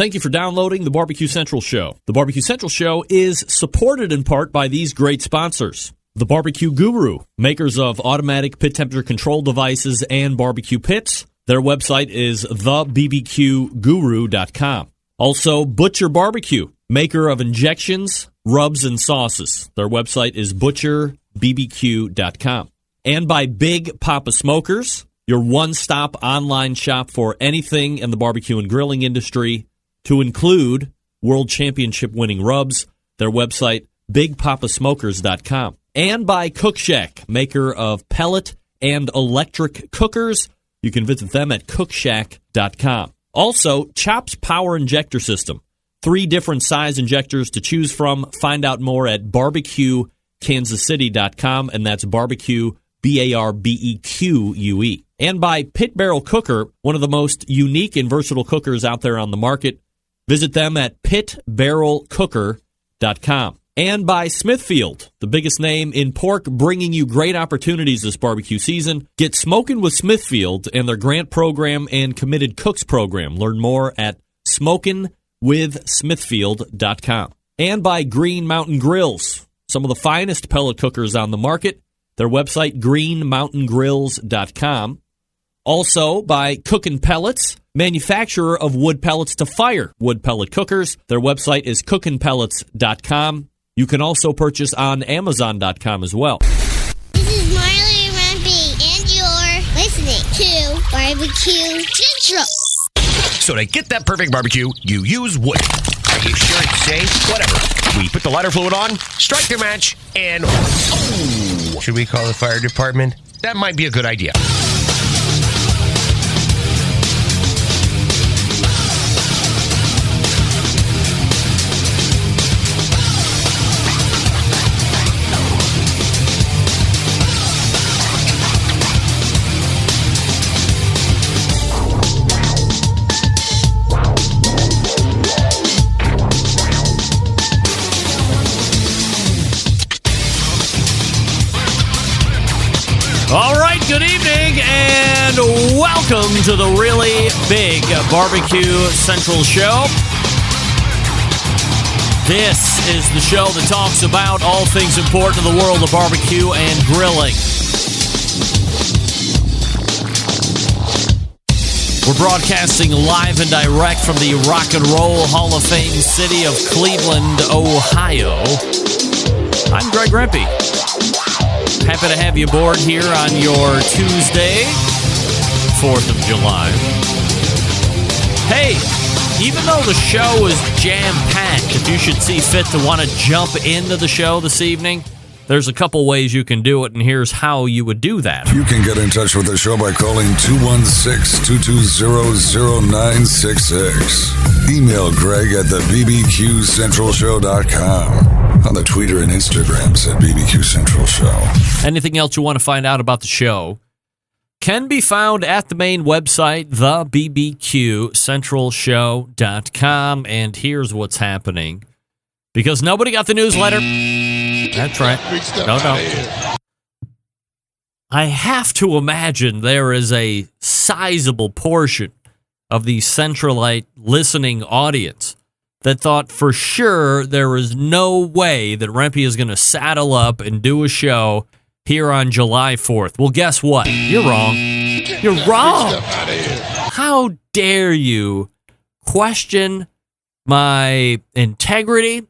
Thank you for downloading the Barbecue Central Show. The Barbecue Central Show is supported in part by these great sponsors. The Barbecue Guru, makers of automatic pit temperature control devices and barbecue pits. Their website is thebbqguru.com. Also, Butcher Barbecue, maker of injections, rubs, and sauces. Their website is butcherbbq.com. And by Big Papa Smokers, your one-stop online shop for anything in the barbecue and grilling industry, to include World Championship winning rubs. Their website, bigpapasmokers.com. And by Cook Shack, maker of pellet and electric cookers. You can visit them at cookshack.com. Also, Chops Power Injector System. 3 different size injectors to choose from. Find out more at barbecuekansascity.com, and that's barbecue, BARBEQUE. And by Pit Barrel Cooker, one of the most unique and versatile cookers out there on the market. Visit them at pitbarrelcooker.com. And by Smithfield, the biggest name in pork, bringing you great opportunities this barbecue season. Get smoking with Smithfield and their grant program and committed cooks program. Learn more at smokinwithsmithfield.com. And by Green Mountain Grills, some of the finest pellet cookers on the market. Their website, greenmountaingrills.com. Also by Cookin' Pellets, manufacturer of wood pellets to fire wood pellet cookers. Their website is cookinpellets.com. You can also purchase on Amazon.com as well. This is Marley and Rampy, and you're listening to Barbecue Central. So to get that perfect barbecue, you use wood. Are you sure it's safe? Whatever. We put the lighter fluid on, strike the match, and... Oh! Should we call the fire department? That might be a good idea. All right, good evening, and welcome to the really big Barbecue Central Show. This is the show that talks about all things important in the world of barbecue and grilling. We're broadcasting live and direct from the Rock and Roll Hall of Fame city of Cleveland, Ohio. I'm Greg Rempe. Happy to have you aboard here on your Tuesday, 4th of July. Hey, even though the show is jam-packed, if you should see fit to want to jump into the show this evening, there's a couple ways you can do it, and here's how you would do that. You can get in touch with the show by calling 216-220-0966. Email Greg at the BBQCentralShow.com. On the Twitter and Instagrams at BBQ Central Show. Anything else you want to find out about the show can be found at the main website, thebbqcentralshow.com. And here's what's happening. Because nobody got the newsletter. That's right. No. I have to imagine there is a sizable portion of the Centralite listening audience that thought for sure there was no way that Rempe is going to saddle up and do a show here on July 4th. Well, guess what? You're wrong. You're wrong. How dare you question my integrity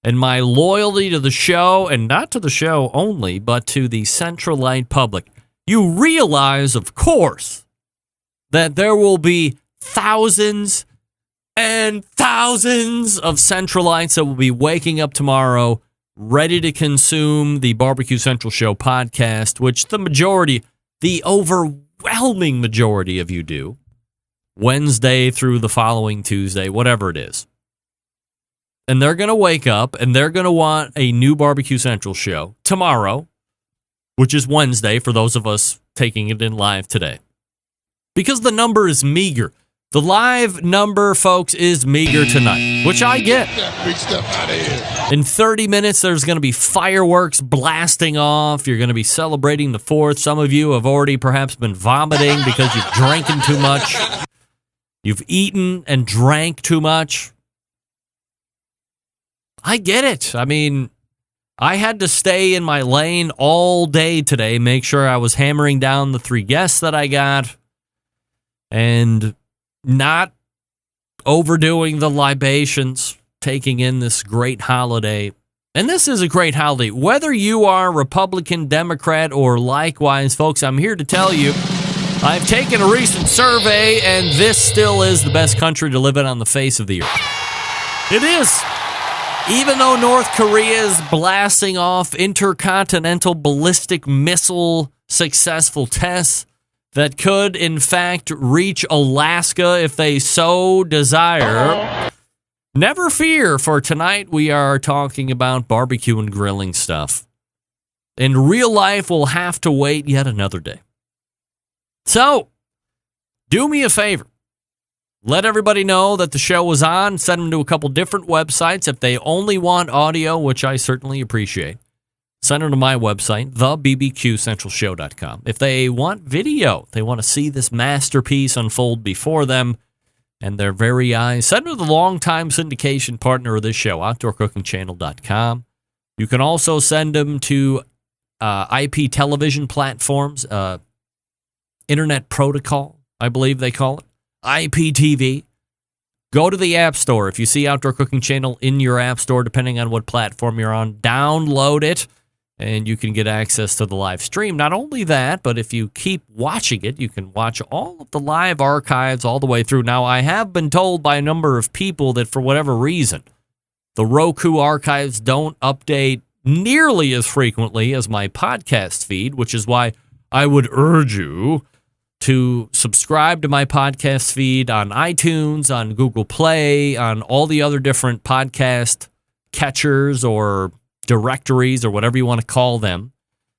and my loyalty to the show, and not to the show only, but to the Centralite public. You realize, of course, that there will be thousands and thousands of Centralites that will be waking up tomorrow ready to consume the Barbecue Central Show podcast, which the overwhelming majority of you do, Wednesday through the following Tuesday, whatever it is. And they're going to wake up and they're going to want a new Barbecue Central show tomorrow, which is Wednesday for those of us taking it in live today. Because the number is meager. The live number, folks, is meager tonight, which I get. In 30 minutes, there's going to be fireworks blasting off. You're going to be celebrating the 4th. Some of you have already perhaps been vomiting because you've drinking too much. You've eaten and drank too much. I get it. I mean, I had to stay in my lane all day today, make sure I was hammering down the 3 guests that I got and not overdoing the libations, taking in this great holiday. And this is a great holiday. Whether you are Republican, Democrat, or likewise, folks, I'm here to tell you, I've taken a recent survey, and this still is the best country to live in on the face of the earth. It is. Even though North Korea is blasting off intercontinental ballistic missile successful tests that could, in fact, reach Alaska if they so desire, never fear, for tonight we are talking about barbecue and grilling stuff. And real life will have to wait yet another day. So, do me a favor. Let everybody know that the show was on. Send them to a couple different websites. If they only want audio, which I certainly appreciate, send them to my website, thebbqcentralshow.com. If they want video, they want to see this masterpiece unfold before them and their very eyes, send them to the longtime syndication partner of this show, outdoorcookingchannel.com. You can also send them to IP television platforms, Internet Protocol, I believe they call it. IPTV. Go to the App Store. If you see Outdoor Cooking Channel in your App Store, depending on what platform you're on, download it, and you can get access to the live stream. Not only that, but if you keep watching it, you can watch all of the live archives all the way through. Now, I have been told by a number of people that for whatever reason, the Roku archives don't update nearly as frequently as my podcast feed, which is why I would urge you to subscribe to my podcast feed on iTunes, on Google Play, on all the other different podcast catchers or directories or whatever you want to call them,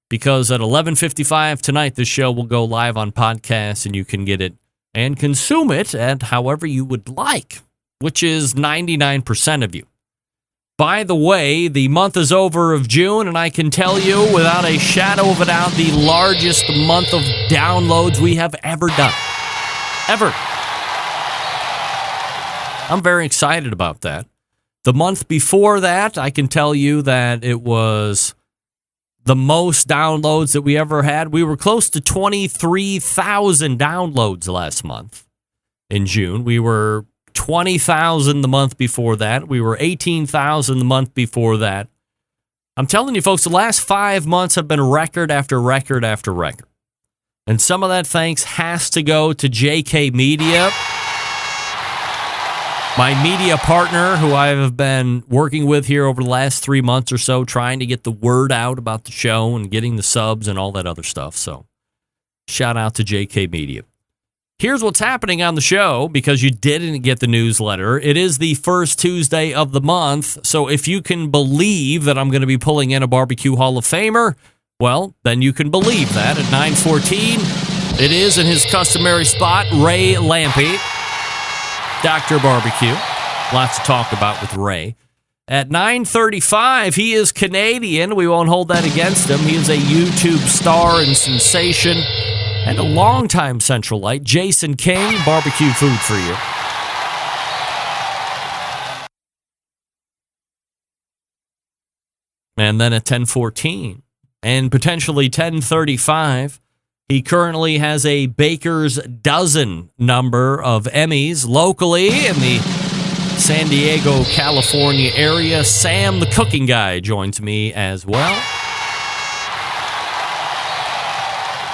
because at 11:55 tonight, this show will go live on podcast, and you can get it and consume it at however you would like, which is 99% of you. By the way, the month is over of June, and I can tell you without a shadow of a doubt, the largest month of downloads we have ever done. Ever. I'm very excited about that. The month before that, I can tell you that it was the most downloads that we ever had. We were close to 23,000 downloads last month in June. We were 20,000 the month before that. We were 18,000 the month before that. I'm telling you, folks, the last 5 months have been record after record after record. And some of that thanks has to go to JK Media, my media partner who I have been working with here over the last 3 months or so, trying to get the word out about the show and getting the subs and all that other stuff. So shout out to JK Media. Here's what's happening on the show, because you didn't get the newsletter. It is the first Tuesday of the month, so if you can believe that I'm going to be pulling in a Barbecue Hall of Famer, well, then you can believe that. At 9:14, it is in his customary spot, Ray Lampe, Dr. Barbecue. Lots to talk about with Ray. At 9:35, he is Canadian. We won't hold that against him. He is a YouTube star and sensation, and a longtime Centralite, Jason King, barbecue food for you. And then at 10:14 and potentially 10:35, he currently has a baker's dozen number of Emmys locally in the San Diego, California area. Sam, the cooking guy, joins me as well.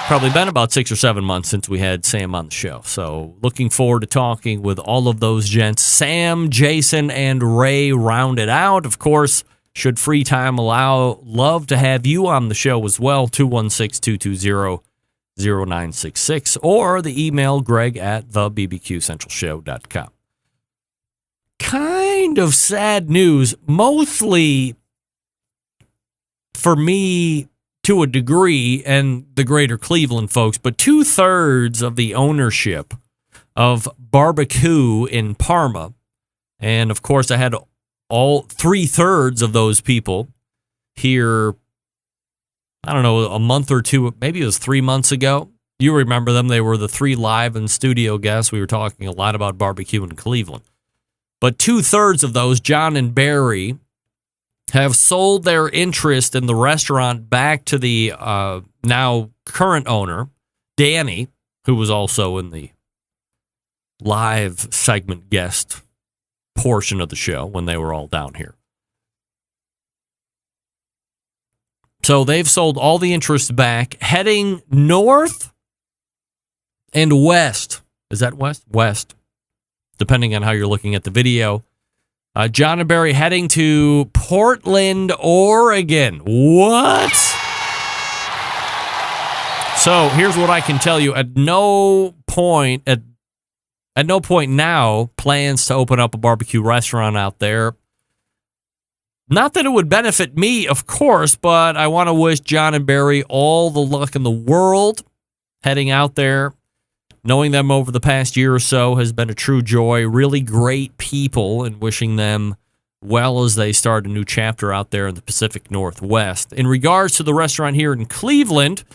Probably been about 6 or 7 months since we had Sam on the show. So looking forward to talking with all of those gents. Sam, Jason, and Ray rounded out. Of course, should free time allow, love to have you on the show as well. 216-220-0966 or the email greg@thebbqcentralshow.com. Kind of sad news, mostly for me, to a degree, and the greater Cleveland folks, but 2/3 of the ownership of BBQ in Parma, and of course I had all 3/3 of those people here, I don't know, a month or two, maybe it was 3 months ago, You remember them. They were the 3 live and studio guests. We were talking a lot about barbecue in Cleveland. But 2/3 of those, John and Barry, have sold their interest in the restaurant back to the now current owner, Danny, who was also in the live segment guest portion of the show when they were all down here. So they've sold all the interest back, heading north and west. Is that west? West, depending on how you're looking at the video. John and Barry heading to Portland, Oregon. What? So here's what I can tell you. At no point now plans to open up a barbecue restaurant out there. Not that it would benefit me, of course, but I want to wish John and Barry all the luck in the world heading out there. Knowing them over the past year or so has been a true joy. Really great people, and wishing them well as they start a new chapter out there in the Pacific Northwest. In regards to the restaurant here in Cleveland,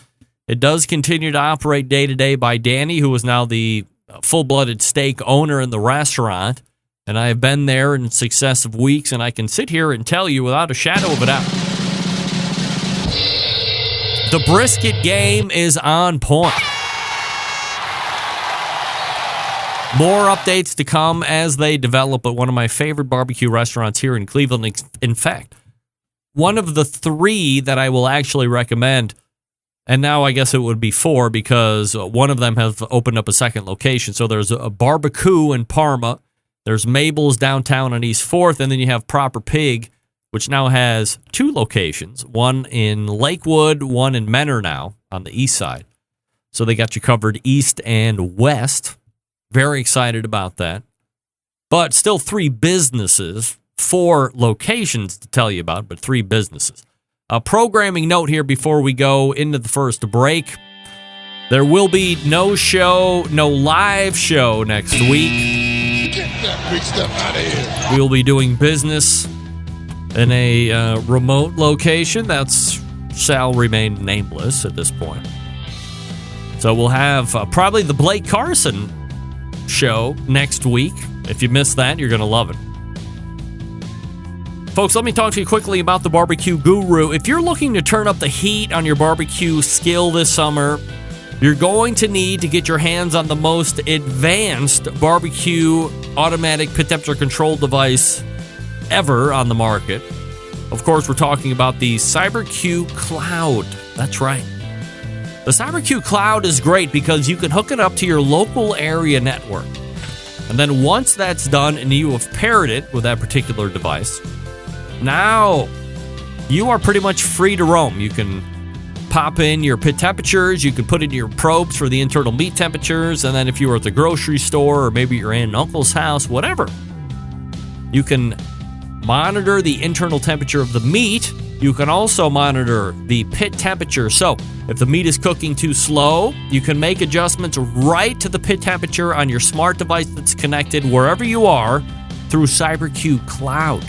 it does continue to operate day-to-day by Danny, who is now the full-blooded steak owner in the restaurant. And I have been there in successive weeks, and I can sit here and tell you without a shadow of a doubt, the brisket game is on point. More updates to come as they develop at one of my favorite barbecue restaurants here in Cleveland. In fact, one of the 3 that I will actually recommend, and now I guess it would be 4 because one of them has opened up a second location. So there's a BBQ in Parma, there's Mabel's downtown on East 4th, and then you have Proper Pig, which now has 2 locations, one in Lakewood, one in Menor now on the east side. So they got you covered east and west. Very excited about that. But still 3 businesses, 4 locations to tell you about, but 3 businesses. A programming note here before we go into the first break. There will be no live show next week. Get that big stuff out of here. We will be doing business in a remote location that shall remain nameless at this point. So we'll have probably the Blake Carson show next week. If you missed that, you're going to love it. Folks, let me talk to you quickly about the Barbecue Guru. If you're looking to turn up the heat on your barbecue skill this summer, you're going to need to get your hands on the most advanced barbecue automatic pit temperature control device ever on the market. Of course, we're talking about the CyberQ Cloud. That's right. The CyberQ Cloud is great because you can hook it up to your local area network. And then once that's done and you have paired it with that particular device, now you are pretty much free to roam. You can pop in your pit temperatures, you can put in your probes for the internal meat temperatures, and then if you were at the grocery store or maybe you're in an uncle's house, whatever, you can monitor the internal temperature of the meat. You can also monitor the pit temperature. So if the meat is cooking too slow, you can make adjustments right to the pit temperature on your smart device that's connected wherever you are through CyberQ Cloud.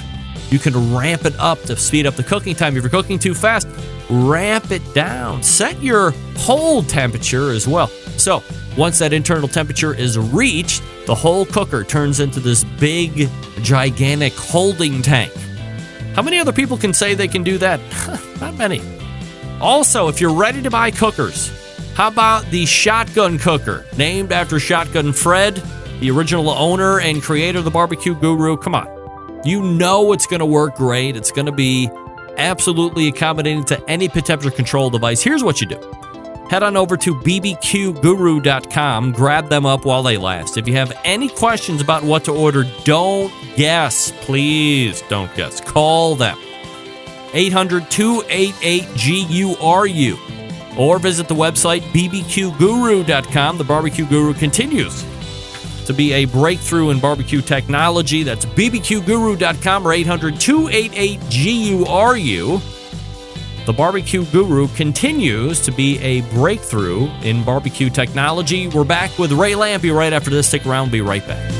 You can ramp it up to speed up the cooking time. If you're cooking too fast, ramp it down. Set your hold temperature as well. So once that internal temperature is reached, the whole cooker turns into this big, gigantic holding tank. How many other people can say they can do that? Not many. Also, if you're ready to buy cookers, how about the Shotgun Cooker, named after Shotgun Fred, the original owner and creator of the Barbecue Guru? Come on. You know it's going to work great. It's going to be absolutely accommodating to any pit temperature control device. Here's what you do. Head on over to bbqguru.com. Grab them up while they last. If you have any questions about what to order, don't guess. Please don't guess. Call them. 800-288-GURU. Or visit the website bbqguru.com. The Barbecue Guru continues to be a breakthrough in barbecue technology. That's bbqguru.com or 800-288-GURU. The Barbecue Guru continues to be a breakthrough in barbecue technology. We're back with Ray Lampe right after this. Stick around. We'll be right back.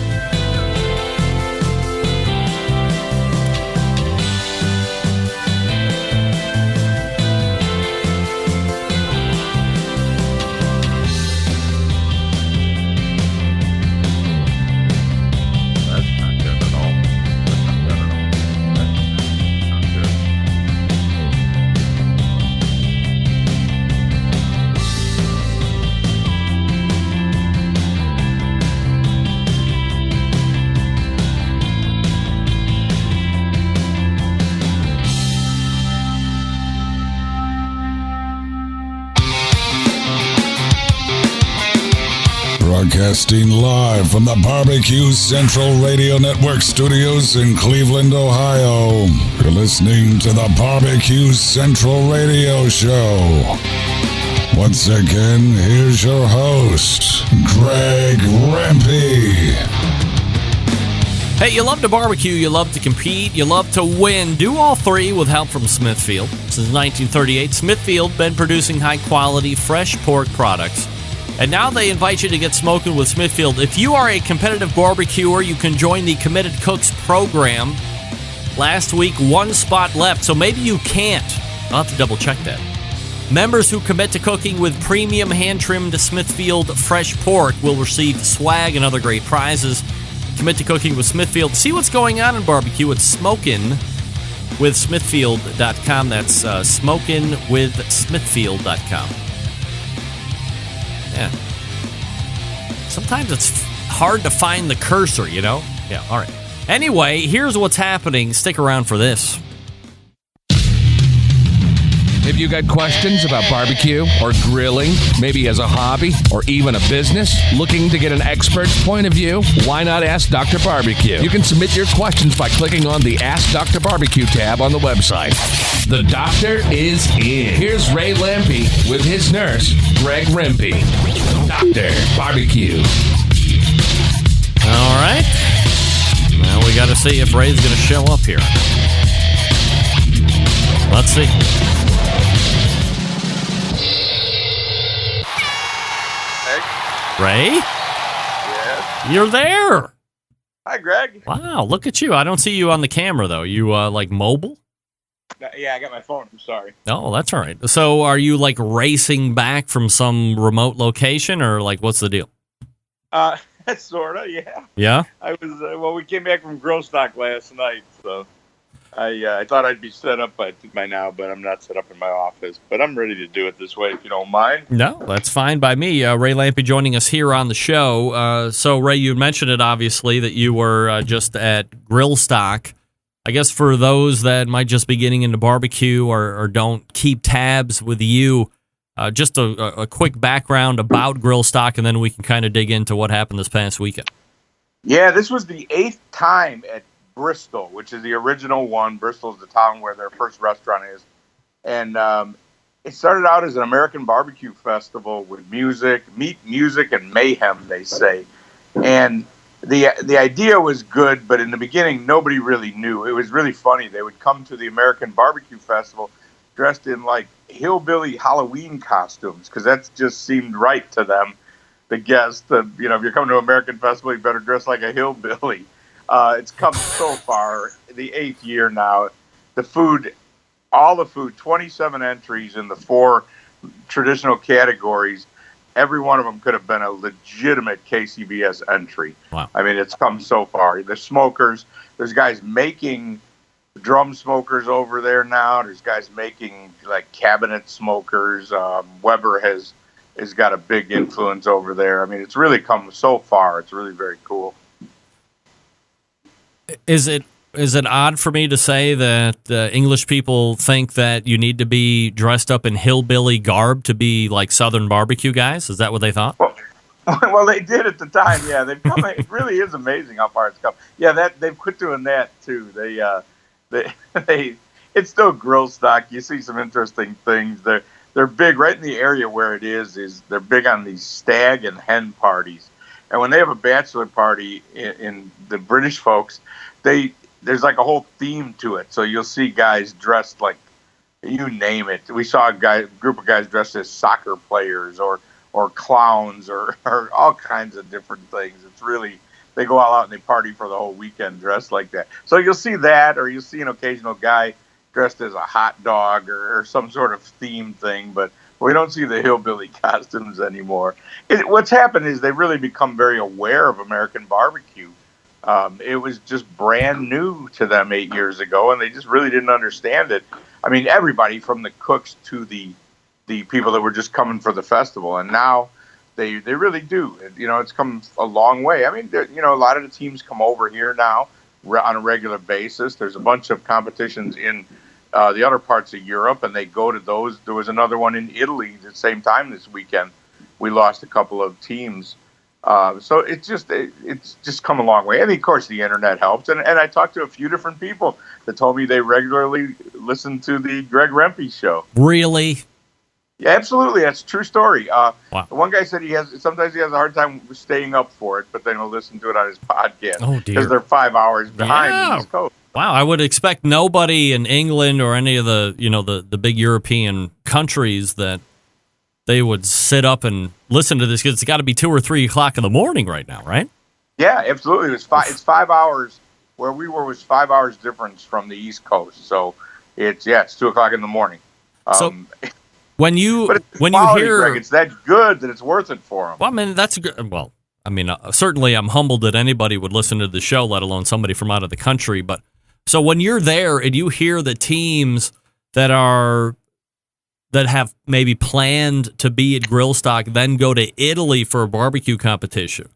Broadcasting live from the BBQ Central Radio Network studios in Cleveland, Ohio. You're listening to the BBQ Central Radio Show. Once again, here's your host, Greg Lampe. Hey, you love to barbecue, you love to compete, you love to win. Do all three with help from Smithfield. Since 1938, Smithfield been producing high-quality, fresh pork products. And now they invite you to get smoking with Smithfield. If you are a competitive barbecuer, you can join the Committed Cooks program. Last week, one spot left, so maybe you can't. I'll have to double-check that. Members who commit to cooking with premium hand-trimmed Smithfield fresh pork will receive swag and other great prizes. Commit to cooking with Smithfield. See what's going on in barbecue at smokinwithsmithfield.com. That's smokinwithsmithfield.com. Yeah. Sometimes it's hard to find the cursor, you know? Yeah, all right. Anyway, here's what's happening. Stick around for this. Have you got questions about barbecue or grilling, maybe as a hobby or even a business? Looking to get an expert's point of view? Why not ask Dr. Barbecue? You can submit your questions by clicking on the Ask Dr. Barbecue tab on the website. The doctor is in. Here's Ray Lampe with his nurse, Greg Rempe. Dr. Barbecue. All right. Now we got to see if Ray's going to show up here. Let's see. Ray? Yes. You're there. Hi, Greg. Wow, look at you. I don't see you on the camera, though. You, like, mobile? Yeah, I got my phone. I'm sorry. Oh, that's all right. So are you, like, racing back from some remote location, or, like, what's the deal? Sort of, yeah. Yeah? I was, we came back from Grillstock last night, so I thought I'd be set up by now, but I'm not set up in my office. But I'm ready to do it this way, if you don't mind. No, that's fine by me. Ray Lampe joining us here on the show. So, Ray, you mentioned it, obviously, that you were just at Grillstock. I guess for those that might just be getting into barbecue or don't keep tabs with you, just a quick background about Grillstock, and then we can kind of dig into what happened this past weekend. Yeah, this was the 8th time at Bristol, which is the original one. Bristol is the town where their first restaurant is. And it started out as an American barbecue festival with music, meat, music, and mayhem, they say. And the idea was good, but in the beginning, nobody really knew. It was really funny. They would come to the American barbecue festival dressed in, like, hillbilly Halloween costumes, because that just seemed right to them, the guests. If you're coming to an American festival, you better dress like a hillbilly. It's come so far, the 8th year now. The food, all the food, 27 entries in the 4 traditional categories. Every one of them could have been a legitimate KCBS entry. Wow. I mean, it's come so far. The smokers, there's guys making drum smokers over there now. There's guys making, like, cabinet smokers. Weber has got a big influence over there. I mean, it's really come so far. It's really very cool. Is it odd for me to say that English people think that you need to be dressed up in hillbilly garb to be like Southern barbecue guys? Is that what they thought? Well, they did at the time. Yeah, they've come. It really is amazing how far it's come. Yeah, they've quit doing that too. It's still Grillstock. You see some interesting things. They're big right in the area where it is they're big on these stag and hen parties. And when they have a bachelor party in the British folks, there's like a whole theme to it. So you'll see guys dressed like, you name it. We saw a group of guys dressed as soccer players or clowns or all kinds of different things. It's really, they go all out and they party for the whole weekend dressed like that. So you'll see that, or you'll see an occasional guy dressed as a hot dog or some sort of theme thing, but we don't see the hillbilly costumes anymore. What's happened is they've really become very aware of American barbecue. It was just brand new to them 8 years ago, and they just really didn't understand it. I mean, everybody from the cooks to the people that were just coming for the festival, and now they really do. It's come a long way. I mean, a lot of the teams come over here now on a regular basis. There's a bunch of competitions in the other parts of Europe, and they go to those. There was another one in Italy at the same time this weekend. We lost a couple of teams So it's just come a long way. And of course, the internet helps. And I talked to a few different people that told me they regularly listen to the Greg Rempe show. Really? Yeah, absolutely. That's a true story. Wow. One guy said sometimes he has a hard time staying up for it, but then he'll listen to it on his podcast. Oh, dear. Because they're 5 hours behind the East Coast. Wow, I would expect nobody in England or any of the big European countries that they would sit up and listen to this, because it's got to be 2 or 3 o'clock in the morning right now, right? Yeah, absolutely. It's 5 hours. Where we were was 5 hours difference from the East Coast. So it's 2 o'clock in the morning. So when you quality, hear, Greg, it's that good that it's worth it for them. well, I mean, that's good. Well, I mean, certainly I'm humbled that anybody would listen to the show, let alone somebody from out of the country. But so when you're there and you hear the teams that have maybe planned to be at Grillstock, then go to Italy for a barbecue competition.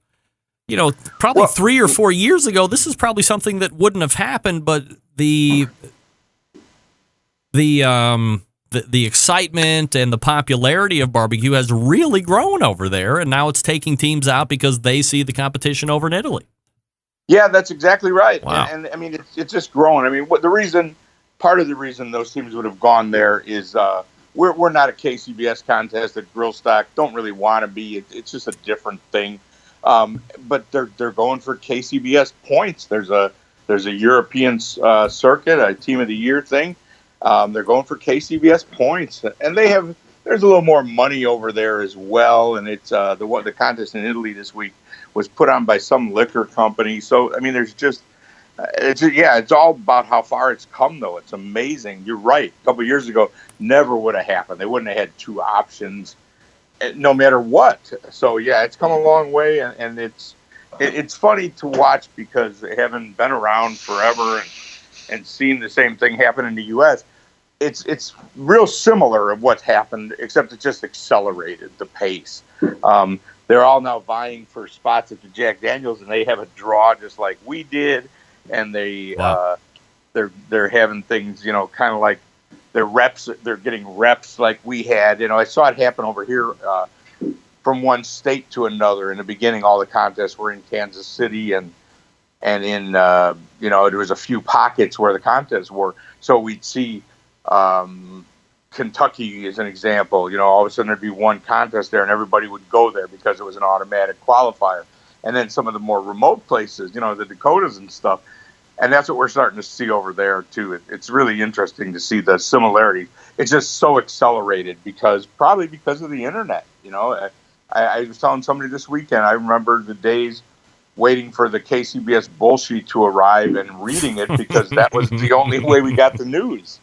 Probably 3 or 4 years ago, this is probably something that wouldn't have happened, but the excitement and the popularity of barbecue has really grown over there, and now it's taking teams out because they see the competition over in Italy. Yeah, that's exactly right. Wow. And I mean, it's just growing. I mean, part of the reason those teams would have gone there is we're not a KCBS contest at Grillstock. Don't really want to be. It's just a different thing. But they're going for KCBS points. There's a European circuit, a Team of the Year thing. They're going for KCBS points, and there's a little more money over there as well. And it's the contest in Italy this week was put on by some liquor company. So I mean, it's all about how far it's come, though. It's amazing. You're right. A couple of years ago, never would have happened. They wouldn't have had 2 options, no matter what. So yeah, it's come a long way, and it's funny to watch because having been around forever and seen the same thing happen in the U.S., it's real similar of what's happened, except it just accelerated the pace. They're all now vying for spots at the Jack Daniels, and they have a draw just like we did, and they're having things, kind of like they're getting reps like we had. I saw it happen over here from one state to another. In the beginning, all the contests were in Kansas City, and in there was a few pockets where the contests were. So we'd see Kentucky as an example. All of a sudden there'd be one contest there, and everybody would go there because it was an automatic qualifier. And then some of the more remote places, the Dakotas and stuff. And that's what we're starting to see over there too. It's really interesting to see the similarity. It's just so accelerated probably because of the internet. I was telling somebody this weekend, I remember the days waiting for the KCBS bullshit to arrive and reading it because that was the only way we got the news.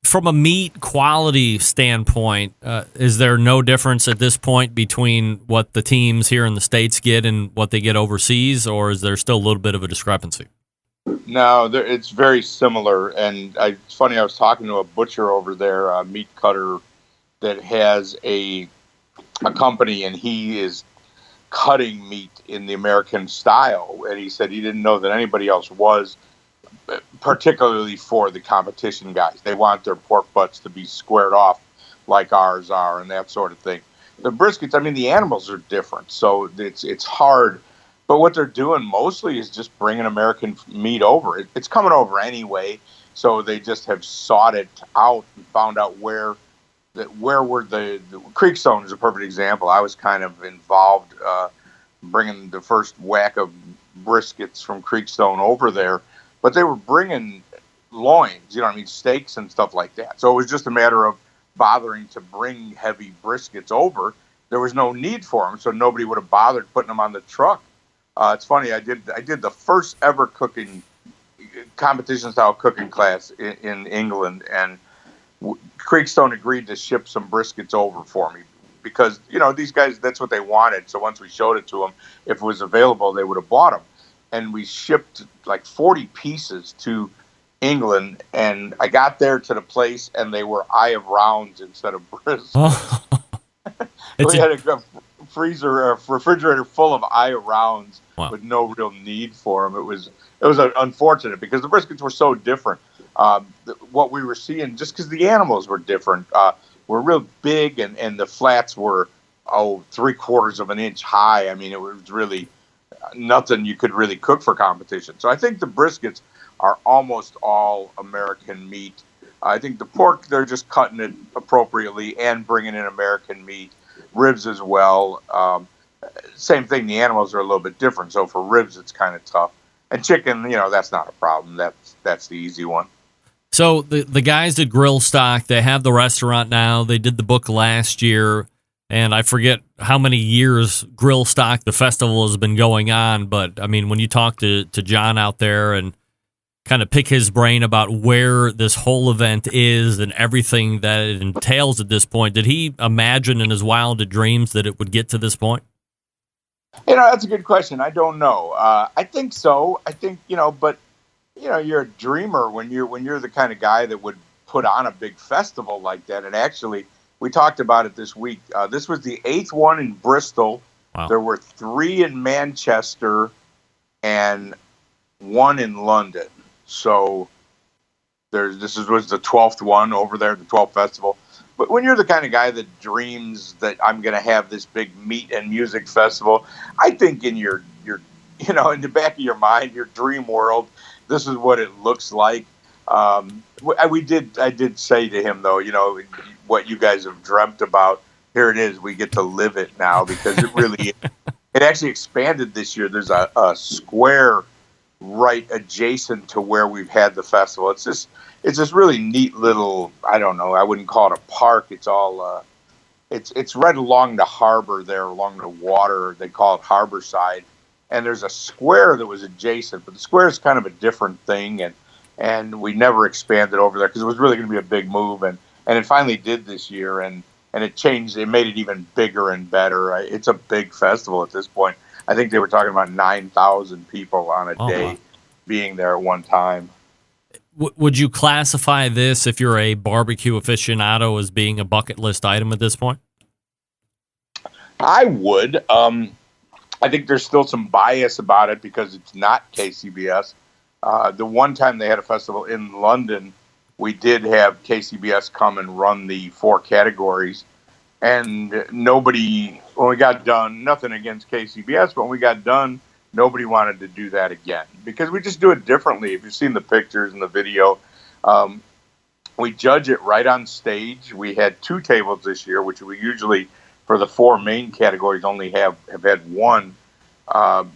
From a meat quality standpoint, is there no difference at this point between what the teams here in the States get and what they get overseas, or is there still a little bit of a discrepancy? No, it's very similar. And it's funny, I was talking to a butcher over there, a meat cutter that has a company, and he is cutting meat in the American style. And he said he didn't know that anybody else was, particularly for the competition guys. They want their pork butts to be squared off like ours are and that sort of thing. The briskets, I mean, the animals are different, so it's hard. But what they're doing mostly is just bringing American meat over. It's coming over anyway, so they just have sought it out and found out where were the Creekstone is a perfect example. I was kind of involved bringing the first whack of briskets from Creekstone over there. But they were bringing loins, steaks and stuff like that. So it was just a matter of bothering to bring heavy briskets over. There was no need for them, so nobody would have bothered putting them on the truck. It's funny, I did the first ever competition-style cooking class in England, and Creekstone agreed to ship some briskets over for me because, these guys, that's what they wanted. So once we showed it to them, if it was available, they would have bought them. And we shipped like 40 pieces to England, and I got there to the place, and they were eye of rounds instead of briskets. Oh. We had a refrigerator full of eye of rounds. Wow. With no real need for them. It was unfortunate because the briskets were so different. What we were seeing, just because the animals were different, were real big, and the flats were 3/4 of an inch high. I mean, it was really nothing you could really cook for competition. So I think the briskets are almost all American meat. I think the pork, they're just cutting it appropriately and bringing in American meat. Ribs as well. Same thing, the animals are a little bit different. So for ribs, it's kind of tough. And chicken, that's not a problem. That's the easy one. So the guys at Grillstock, they have the restaurant now. They did the book last year. And I forget how many years Grillstock, the festival, has been going on. But, I mean, when you talk to John out there and kind of pick his brain about where this whole event is and everything that it entails at this point, did he imagine in his wildest dreams that it would get to this point? That's a good question. I don't know. I think so. I think, but, you're a dreamer when you're the kind of guy that would put on a big festival like that. And actually, we talked about it this week. This was the 8th one in Bristol. Wow. There were 3 in Manchester and 1 in London. So was the 12th one over there, the 12th festival. But when you're the kind of guy that dreams that I'm going to have this big meat and music festival, I think in your in the back of your mind, your dream world, this is what it looks like. I did say to him though, what you guys have dreamt about, here it is. We get to live it now because it really, it actually expanded this year. There's a square right adjacent to where we've had the festival. It's this really neat little, I don't know, I wouldn't call it a park. It's all, it's right along the harbor there, along the water. They call it Harborside. And there's a square that was adjacent, but the square is kind of a different thing. And we never expanded over there because it was really going to be a big move. And it finally did this year. And it changed. It made it even bigger and better. It's a big festival at this point. I think they were talking about 9,000 people on a day being there at one time. Would you classify this, if you're a barbecue aficionado, as being a bucket list item at this point? I would. I think there's still some bias about it because it's not KCBS. The one time they had a festival in London, we did have KCBS come and run the 4 categories. And nobody, when we got done, nothing against KCBS, but when we got done, nobody wanted to do that again because we just do it differently. If you've seen the pictures and the video, we judge it right on stage. We had 2 tables this year, which we usually, for the 4 main categories, only have had 1.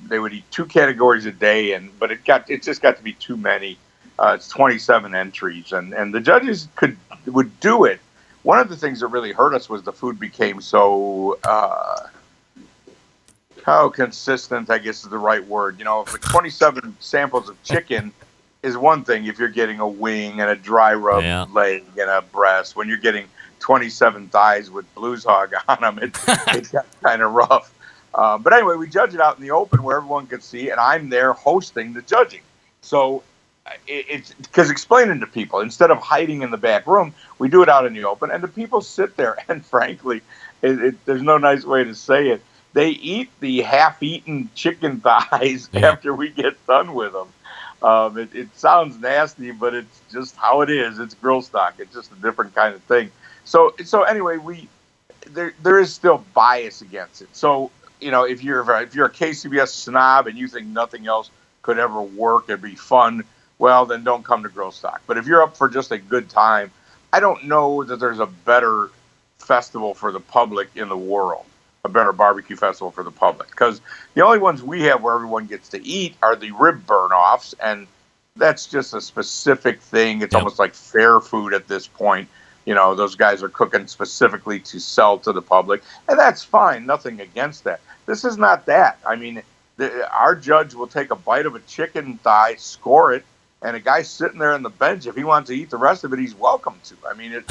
They would eat 2 categories a day, but it just got to be too many. It's 27 entries, and the judges would do it. One of the things that really hurt us was the food became so consistent, I guess is the right word. If 27 samples of chicken is one thing, if you're getting a wing and a dry rub leg and a breast, when you're getting 27 thighs with Blues Hog on them, it got kind of rough. But anyway, we judge it out in the open where everyone could see, and I'm there hosting the judging. So it's because explaining to people, instead of hiding in the back room, we do it out in the open, and the people sit there, and frankly, there's no nice way to say it. They eat the half-eaten chicken thighs after we get done with them. It sounds nasty, but it's just how it is. It's Grillstock. It's just a different kind of thing. So anyway, there is still bias against it. So if you're a KCBS snob and you think nothing else could ever work and be fun, well, then don't come to Grillstock. But if you're up for just a good time, I don't know that there's a better festival for the public in the world, a better barbecue festival for the public. Because the only ones we have where everyone gets to eat are the rib burn-offs, and that's just a specific thing. It's almost like fair food at this point. Those guys are cooking specifically to sell to the public, and that's fine. Nothing against that. This is not that. I mean, our judge will take a bite of a chicken thigh, score it, and a guy sitting there on the bench, if he wants to eat the rest of it, he's welcome to. I mean,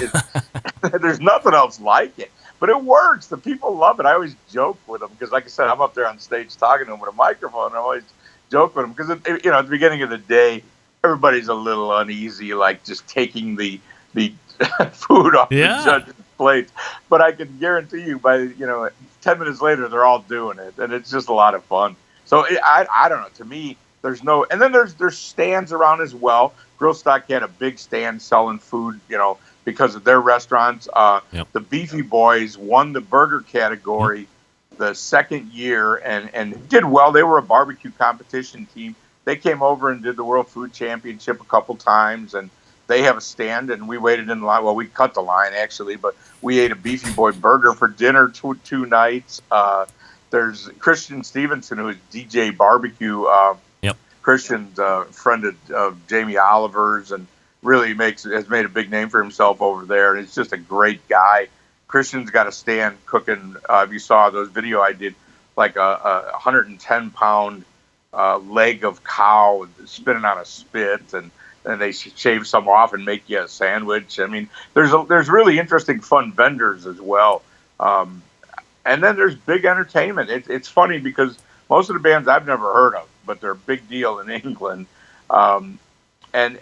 there's nothing else like it. But it works. The people love it. I always joke with them because, like I said, I'm up there on stage talking to them with a microphone. I always joke with them because, at the beginning of the day, everybody's a little uneasy, like just taking the food off the judge's plate. But I can guarantee you by, 10 minutes later, they're all doing it. And it's just a lot of fun. So I don't know. To me, there's no, and then there's stands around as well. Grillstock had a big stand selling food, because of their restaurants. Yep. The Beefy Boys won the burger category the second year and did well. They were a barbecue competition team. They came over and did the World Food Championship a couple times, and they have a stand, and we waited in line. Well, we cut the line, actually, but we ate a Beefy Boy burger for dinner two nights. There's Christian Stevenson, who is DJ Barbecue. Christian's friend of Jamie Oliver's, and really has made a big name for himself over there. And he's just a great guy. Christian's got a stand cooking. If you saw those video I did, like a 110-pound leg of cow spinning on a spit, and they shave some off and make you a sandwich. I mean, there's really interesting, fun vendors as well. And then there's big entertainment. It's funny because most of the bands I've never heard of, but they're a big deal in England. And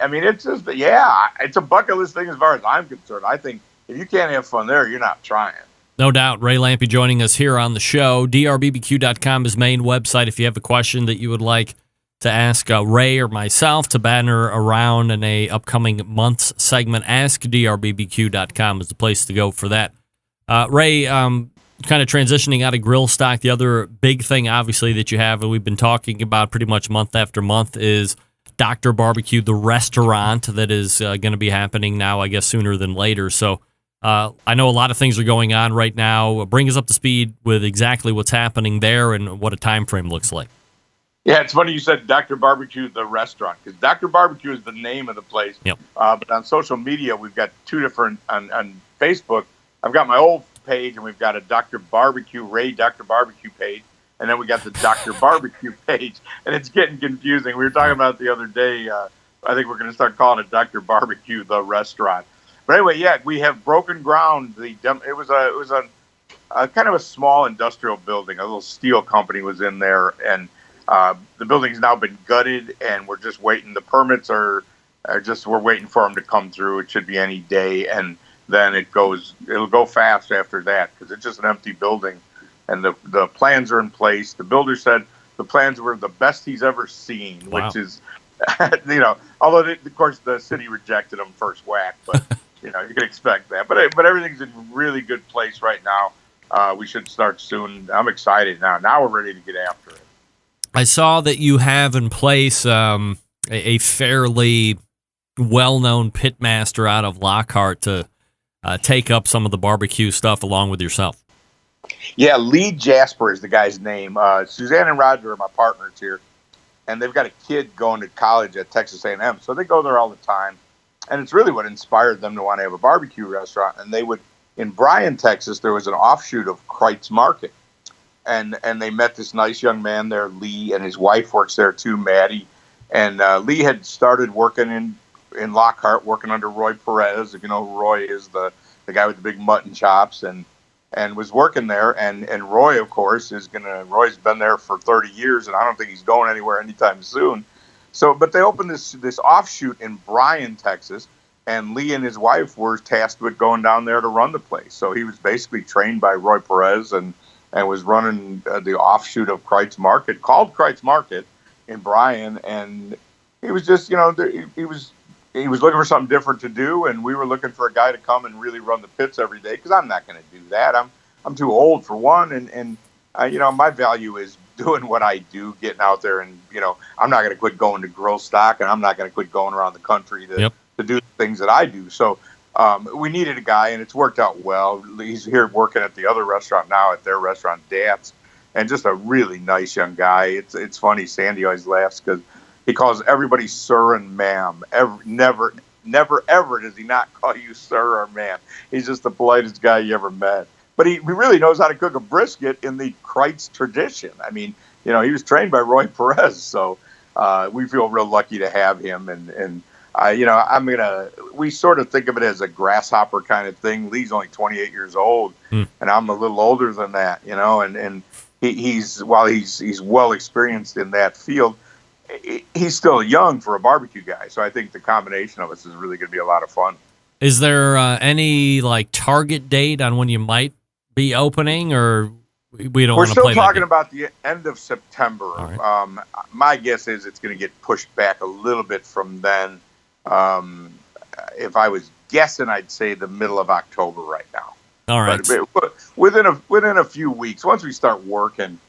I mean, it's just, it's a bucket list thing as far as I'm concerned. I think if you can't have fun there, you're not trying. No doubt. Ray Lampe joining us here on the show. drbbq.com, his main website. If you have a question that you would like to ask Ray or myself to banter around in a upcoming month's segment, askdrbbq.com is the place to go for that. Ray, kind of transitioning out of Grillstock, the other big thing, obviously, that you have, and we've been talking about pretty much month after month, is Dr. Barbecue, the restaurant that is going to be happening now, I guess, sooner than later. So I know a lot of things are going on right now. Bring us up to speed with exactly what's happening there and what a time frame looks like. Yeah, it's funny you said Dr. Barbecue, the restaurant, because Dr. Barbecue is the name of the place. Yep. But on social media, we've got two different, on Facebook, I've got my old page, and we've got a Dr. Barbecue, Ray Dr. Barbecue page, and then we got the Dr. Barbecue page, and it's getting confusing. We were talking about it the other day. I think we're going to start calling it Dr. Barbecue, the restaurant. But anyway, yeah, we have broken ground. It was a kind of a small industrial building. A little steel company was in there, and the building's now been gutted, and we're just waiting. The permits we're waiting for them to come through. It should be any day, and then it'll go fast after that because it's just an empty building, and the plans are in place. The builder said the plans were the best he's ever seen, wow. Which is, although of course the city rejected them first whack, but you can expect that. But everything's in really good place right now. We should start soon. I'm excited now. Now we're ready to get after it. I saw that you have in place a fairly well-known pitmaster out of Lockhart to take up some of the barbecue stuff along with yourself. Yeah, Lee Jasper is the guy's name. Suzanne and Roger are my partners here, and they've got a kid going to college at Texas A&M, so they go there all the time. And it's really what inspired them to want to have a barbecue restaurant. And in Bryan, Texas, there was an offshoot of Kreitz Market, and they met this nice young man there, Lee, and his wife works there too, Maddie. And Lee had started working in Lockhart, working under Roy Perez. If you know who Roy is, the guy with the big mutton chops, and was working there. And Roy, of course, Roy's been there for 30 years, and I don't think he's going anywhere anytime soon. So, but they opened this offshoot in Bryan, Texas, and Lee and his wife were tasked with going down there to run the place. So he was basically trained by Roy Perez and was running the offshoot of Kreitz Market, called Kreitz Market in Bryan, and he was just, he was looking for something different to do, and we were looking for a guy to come and really run the pits every day, because I'm not going to do that. I'm too old for one, and my value is doing what I do, getting out there, and I'm not going to quit going to Grillstock, and I'm not going to quit going around the country to do the things that I do. So we needed a guy, and it's worked out well. He's here working at the other restaurant now, at their restaurant, Dat's, and just a really nice young guy. It's funny, Sandy always laughs because he calls everybody sir and ma'am. Never, ever does he not call you sir or ma'am. He's just the politest guy you ever met. But he really knows how to cook a brisket in the Kreitz tradition. I mean, he was trained by Roy Perez, so we feel real lucky to have him. And we sort of think of it as a grasshopper kind of thing. Lee's only 28 years old, and I'm a little older than that, and he's well experienced in that field. He's still young for a barbecue guy, so I think the combination of us is really going to be a lot of fun. Is there any target date on when you might be opening, or we don't? We're still talking about the end of September. Right. My guess is it's going to get pushed back a little bit from then. If I was guessing I'd say the middle of October right now. All right. But within a few weeks, once we start working,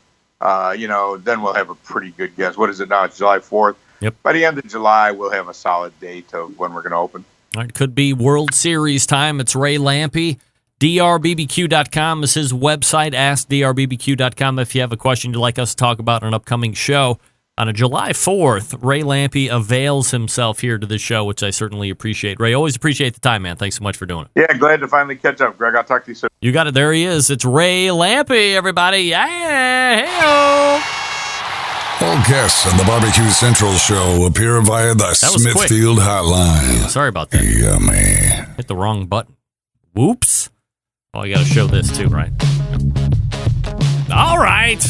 then we'll have a pretty good guess. What is it now? It's July 4th. Yep. By the end of July, we'll have a solid date of when we're going to open. All right, could be World Series time. It's Ray Lampe. drbbq.com is his website. Ask drbbq.com if you have a question you'd like us to talk about on an upcoming show. On a July 4th, Ray Lampe avails himself here to this show, which I certainly appreciate. Ray, always appreciate the time, man. Thanks so much for doing it. Yeah, glad to finally catch up, Greg. I'll talk to you soon. You got it. There he is. It's Ray Lampe, everybody. Yeah, hey-o. All guests on the Barbecue Central show appear via the Smithfield Hotline. Sorry about that. Yummy. Hit the wrong button. Whoops. Oh, I got to show this too, right? All right.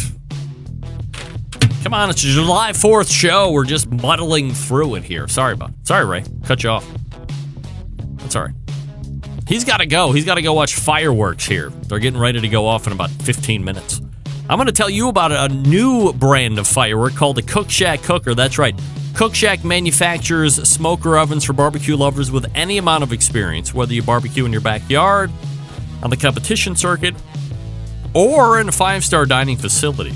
Come on, it's a July 4th show. We're just muddling through it here. Sorry, Ray. Cut you off. That's all right. He's got to go. He's got to go watch fireworks here. They're getting ready to go off in about 15 minutes. I'm going to tell you about a new brand of firework called the Cook Shack Cooker. That's right. Cook Shack manufactures smoker ovens for barbecue lovers with any amount of experience, whether you barbecue in your backyard, on the competition circuit, or in a 5-star dining facility.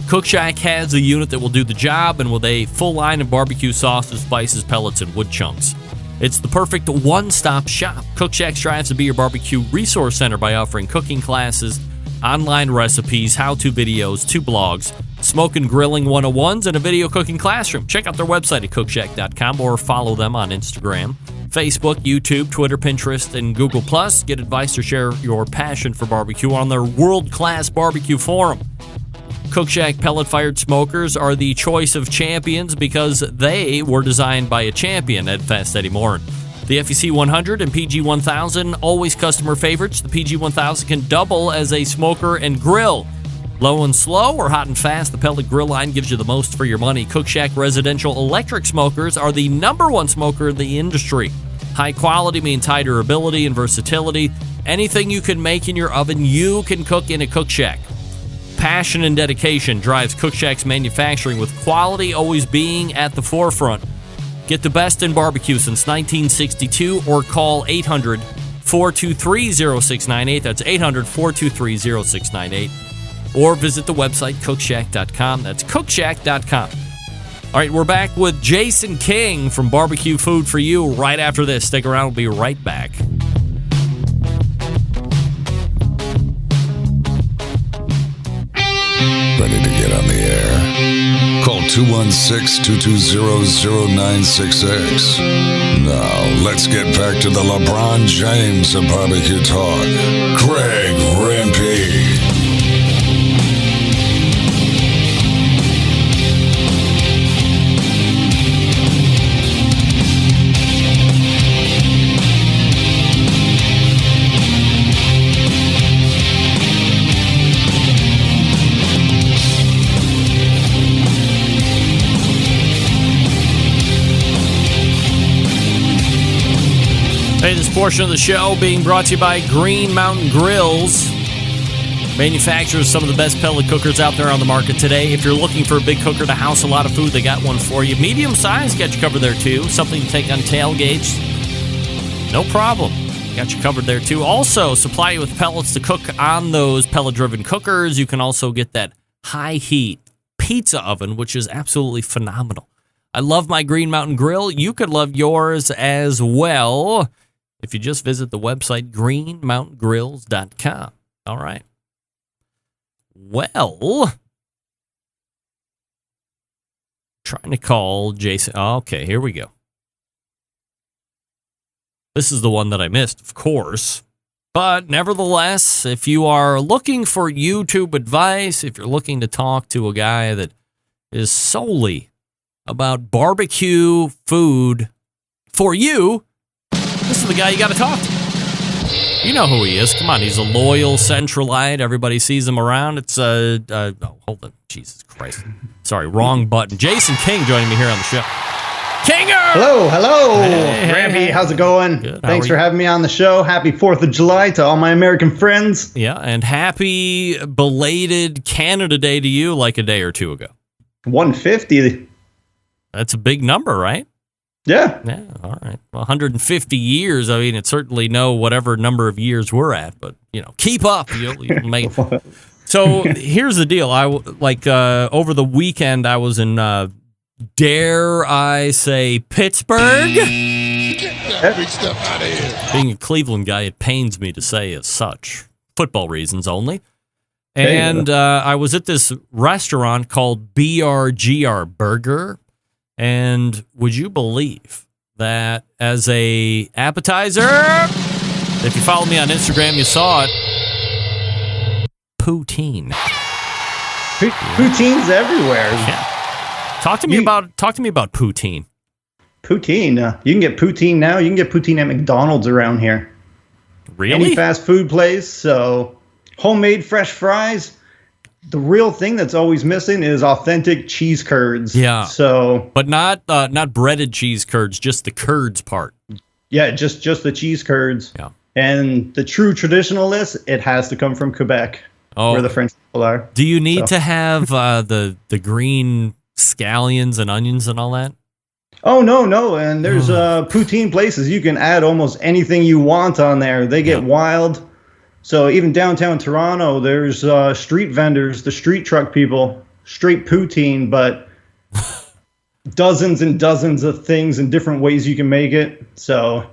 Cook Shack has a unit that will do the job, and with a full line of barbecue sauces, spices, pellets, and wood chunks. It's the perfect one-stop shop. Cook Shack strives to be your barbecue resource center by offering cooking classes, online recipes, how-to videos, 2 blogs, smoke and grilling 101s, and a video cooking classroom. Check out their website at cookshack.com or follow them on Instagram, Facebook, YouTube, Twitter, Pinterest, and Google+. Get advice to share your passion for barbecue on their world-class barbecue forum. Cook Shack pellet-fired smokers are the choice of champions because they were designed by a champion, Ed Fast Eddie Morin. The FEC 100 and PG 1000, always customer favorites. The PG 1000 can double as a smoker and grill. Low and slow or hot and fast, the pellet grill line gives you the most for your money. Cook Shack residential electric smokers are the #1 smoker in the industry. High quality means high durability and versatility. Anything you can make in your oven, you can cook in a Cook Shack. Passion and dedication drives Cook Shack's manufacturing, with quality always being at the forefront. Get the best in barbecue since 1962 or call 800-423-0698. That's 800-423-0698. Or visit the website cookshack.com. That's cookshack.com. All right, we're back with Jason King from Barbecue Food for You right after this. Stick around. We'll be right back. Ready to get on the air? Call 216-220-0966. Now, let's get back to the LeBron James of barbecue talk. Greg Rempe. Hey, this portion of the show being brought to you by Green Mountain Grills. Manufacturers some of the best pellet cookers out there on the market today. If you're looking for a big cooker to house a lot of food, they got one for you. Medium size, got you covered there too. Something to take on tailgates, no problem. Got you covered there too. Also, supply you with pellets to cook on those pellet-driven cookers. You can also get that high-heat pizza oven, which is absolutely phenomenal. I love my Green Mountain Grill. You could love yours as well if you just visit the website greenmountaingrills.com. All right. Well, trying to call Jason. Okay, here we go. This is the one that I missed, of course. But nevertheless, if you are looking for YouTube advice, if you're looking to talk to a guy that is solely about barbecue food for you, this is the guy you got to talk to. You know who he is. Come on, he's a loyal Centralite. Everybody sees him around. It's oh, hold on, Jesus Christ. Sorry, wrong button. Jason King joining me here on the show. Kinger! Hello. Hey, Rampy, hey. how's it going? Good. Thanks for having me on the show. Happy 4th of July to all my American friends. Yeah, and happy belated Canada Day to you like a day or two ago. 150. That's a big number, right? Yeah. Yeah, all right. Well, 150 years. I mean, it's certainly no whatever number of years we're at, but keep up. You'll make. So here's the deal. Over the weekend, I was in, dare I say, Pittsburgh. Get that big stuff out of here. Being a Cleveland guy, it pains me to say as such. Football reasons only. And I was at this restaurant called BRGR Burger. And would you believe that as a appetizer, if you followed me on Instagram, you saw it, poutine. Poutine's everywhere. Yeah. Talk to me about poutine. Poutine. You can get poutine now. You can get poutine at McDonald's around here. Really? Any fast food place. So homemade fresh fries. The real thing that's always missing is authentic cheese curds. Yeah. So, but not breaded cheese curds, just the curds part. Yeah, just the cheese curds. Yeah. And the true traditionalist, it has to come from Quebec, where the French people are. Do you need to have the green scallions and onions and all that? Oh, no. And there's poutine places. You can add almost anything you want on there. They get wild. So even downtown Toronto, there's street vendors, the street truck people, straight poutine, but dozens and dozens of things and different ways you can make it. So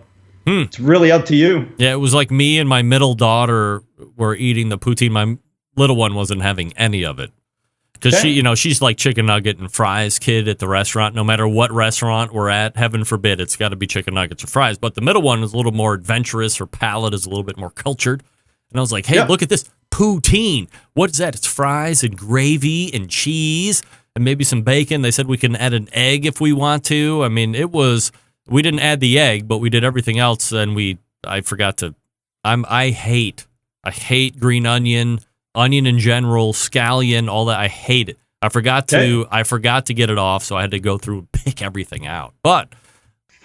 it's really up to you. Yeah, it was like me and my middle daughter were eating the poutine. My little one wasn't having any of it. Because she's like chicken nugget and fries kid at the restaurant. No matter what restaurant we're at, heaven forbid, it's got to be chicken nuggets or fries. But the middle one is a little more adventurous. Her palate is a little bit more cultured. And I was like, hey, look at this poutine. What is that? It's fries and gravy and cheese and maybe some bacon. They said we can add an egg if we want to. I mean, we didn't add the egg, but we did everything else. And I forgot to, I hate green onion in general, scallion, all that. I hate it. I forgot to get it off. So I had to go through and pick everything out, but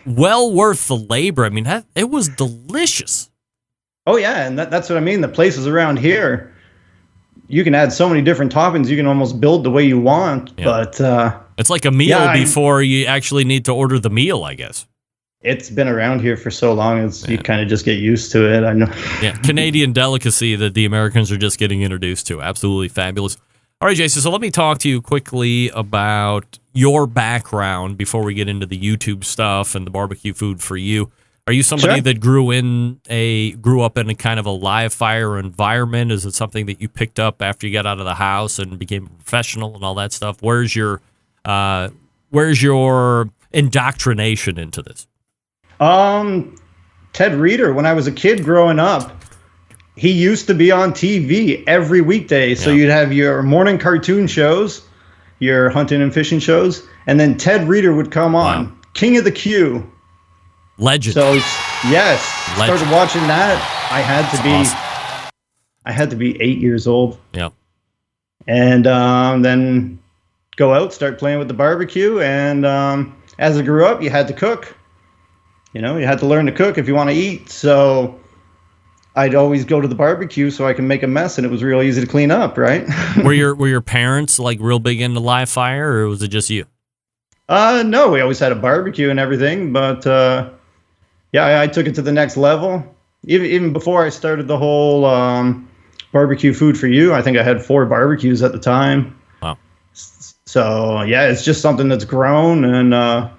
well worth the labor. I mean, it was delicious. Oh, yeah, and that's what I mean. The places around here, you can add so many different toppings. You can almost build the way you want. Yeah. But it's like a meal before you actually need to order the meal, I guess. It's been around here for so long, you kind of just get used to it. I know. Yeah, Canadian delicacy that the Americans are just getting introduced to. Absolutely fabulous. All right, Jason, so let me talk to you quickly about your background before we get into the YouTube stuff and the barbecue food for you. Are you somebody that grew up in a kind of a live fire environment? Is it something that you picked up after you got out of the house and became a professional and all that stuff? Where's your indoctrination into this? Ted Reeder, when I was a kid growing up, he used to be on TV every weekday. So you'd have your morning cartoon shows, your hunting and fishing shows, and then Ted Reeder would come on. King of the Q. Legend. So yes, started watching that. I had to be 8 years old. Yeah. And then go out, start playing with the barbecue, and as I grew up, you had to cook. You had to learn to cook if you want to eat. So I'd always go to the barbecue so I can make a mess, and it was real easy to clean up, right? Were your parents like real big into live fire, or was it just you? No, we always had a barbecue and everything, but I took it to the next level. Even before I started the whole barbecue food for you, I think I had 4 barbecues at the time. Wow. So it's just something that's grown and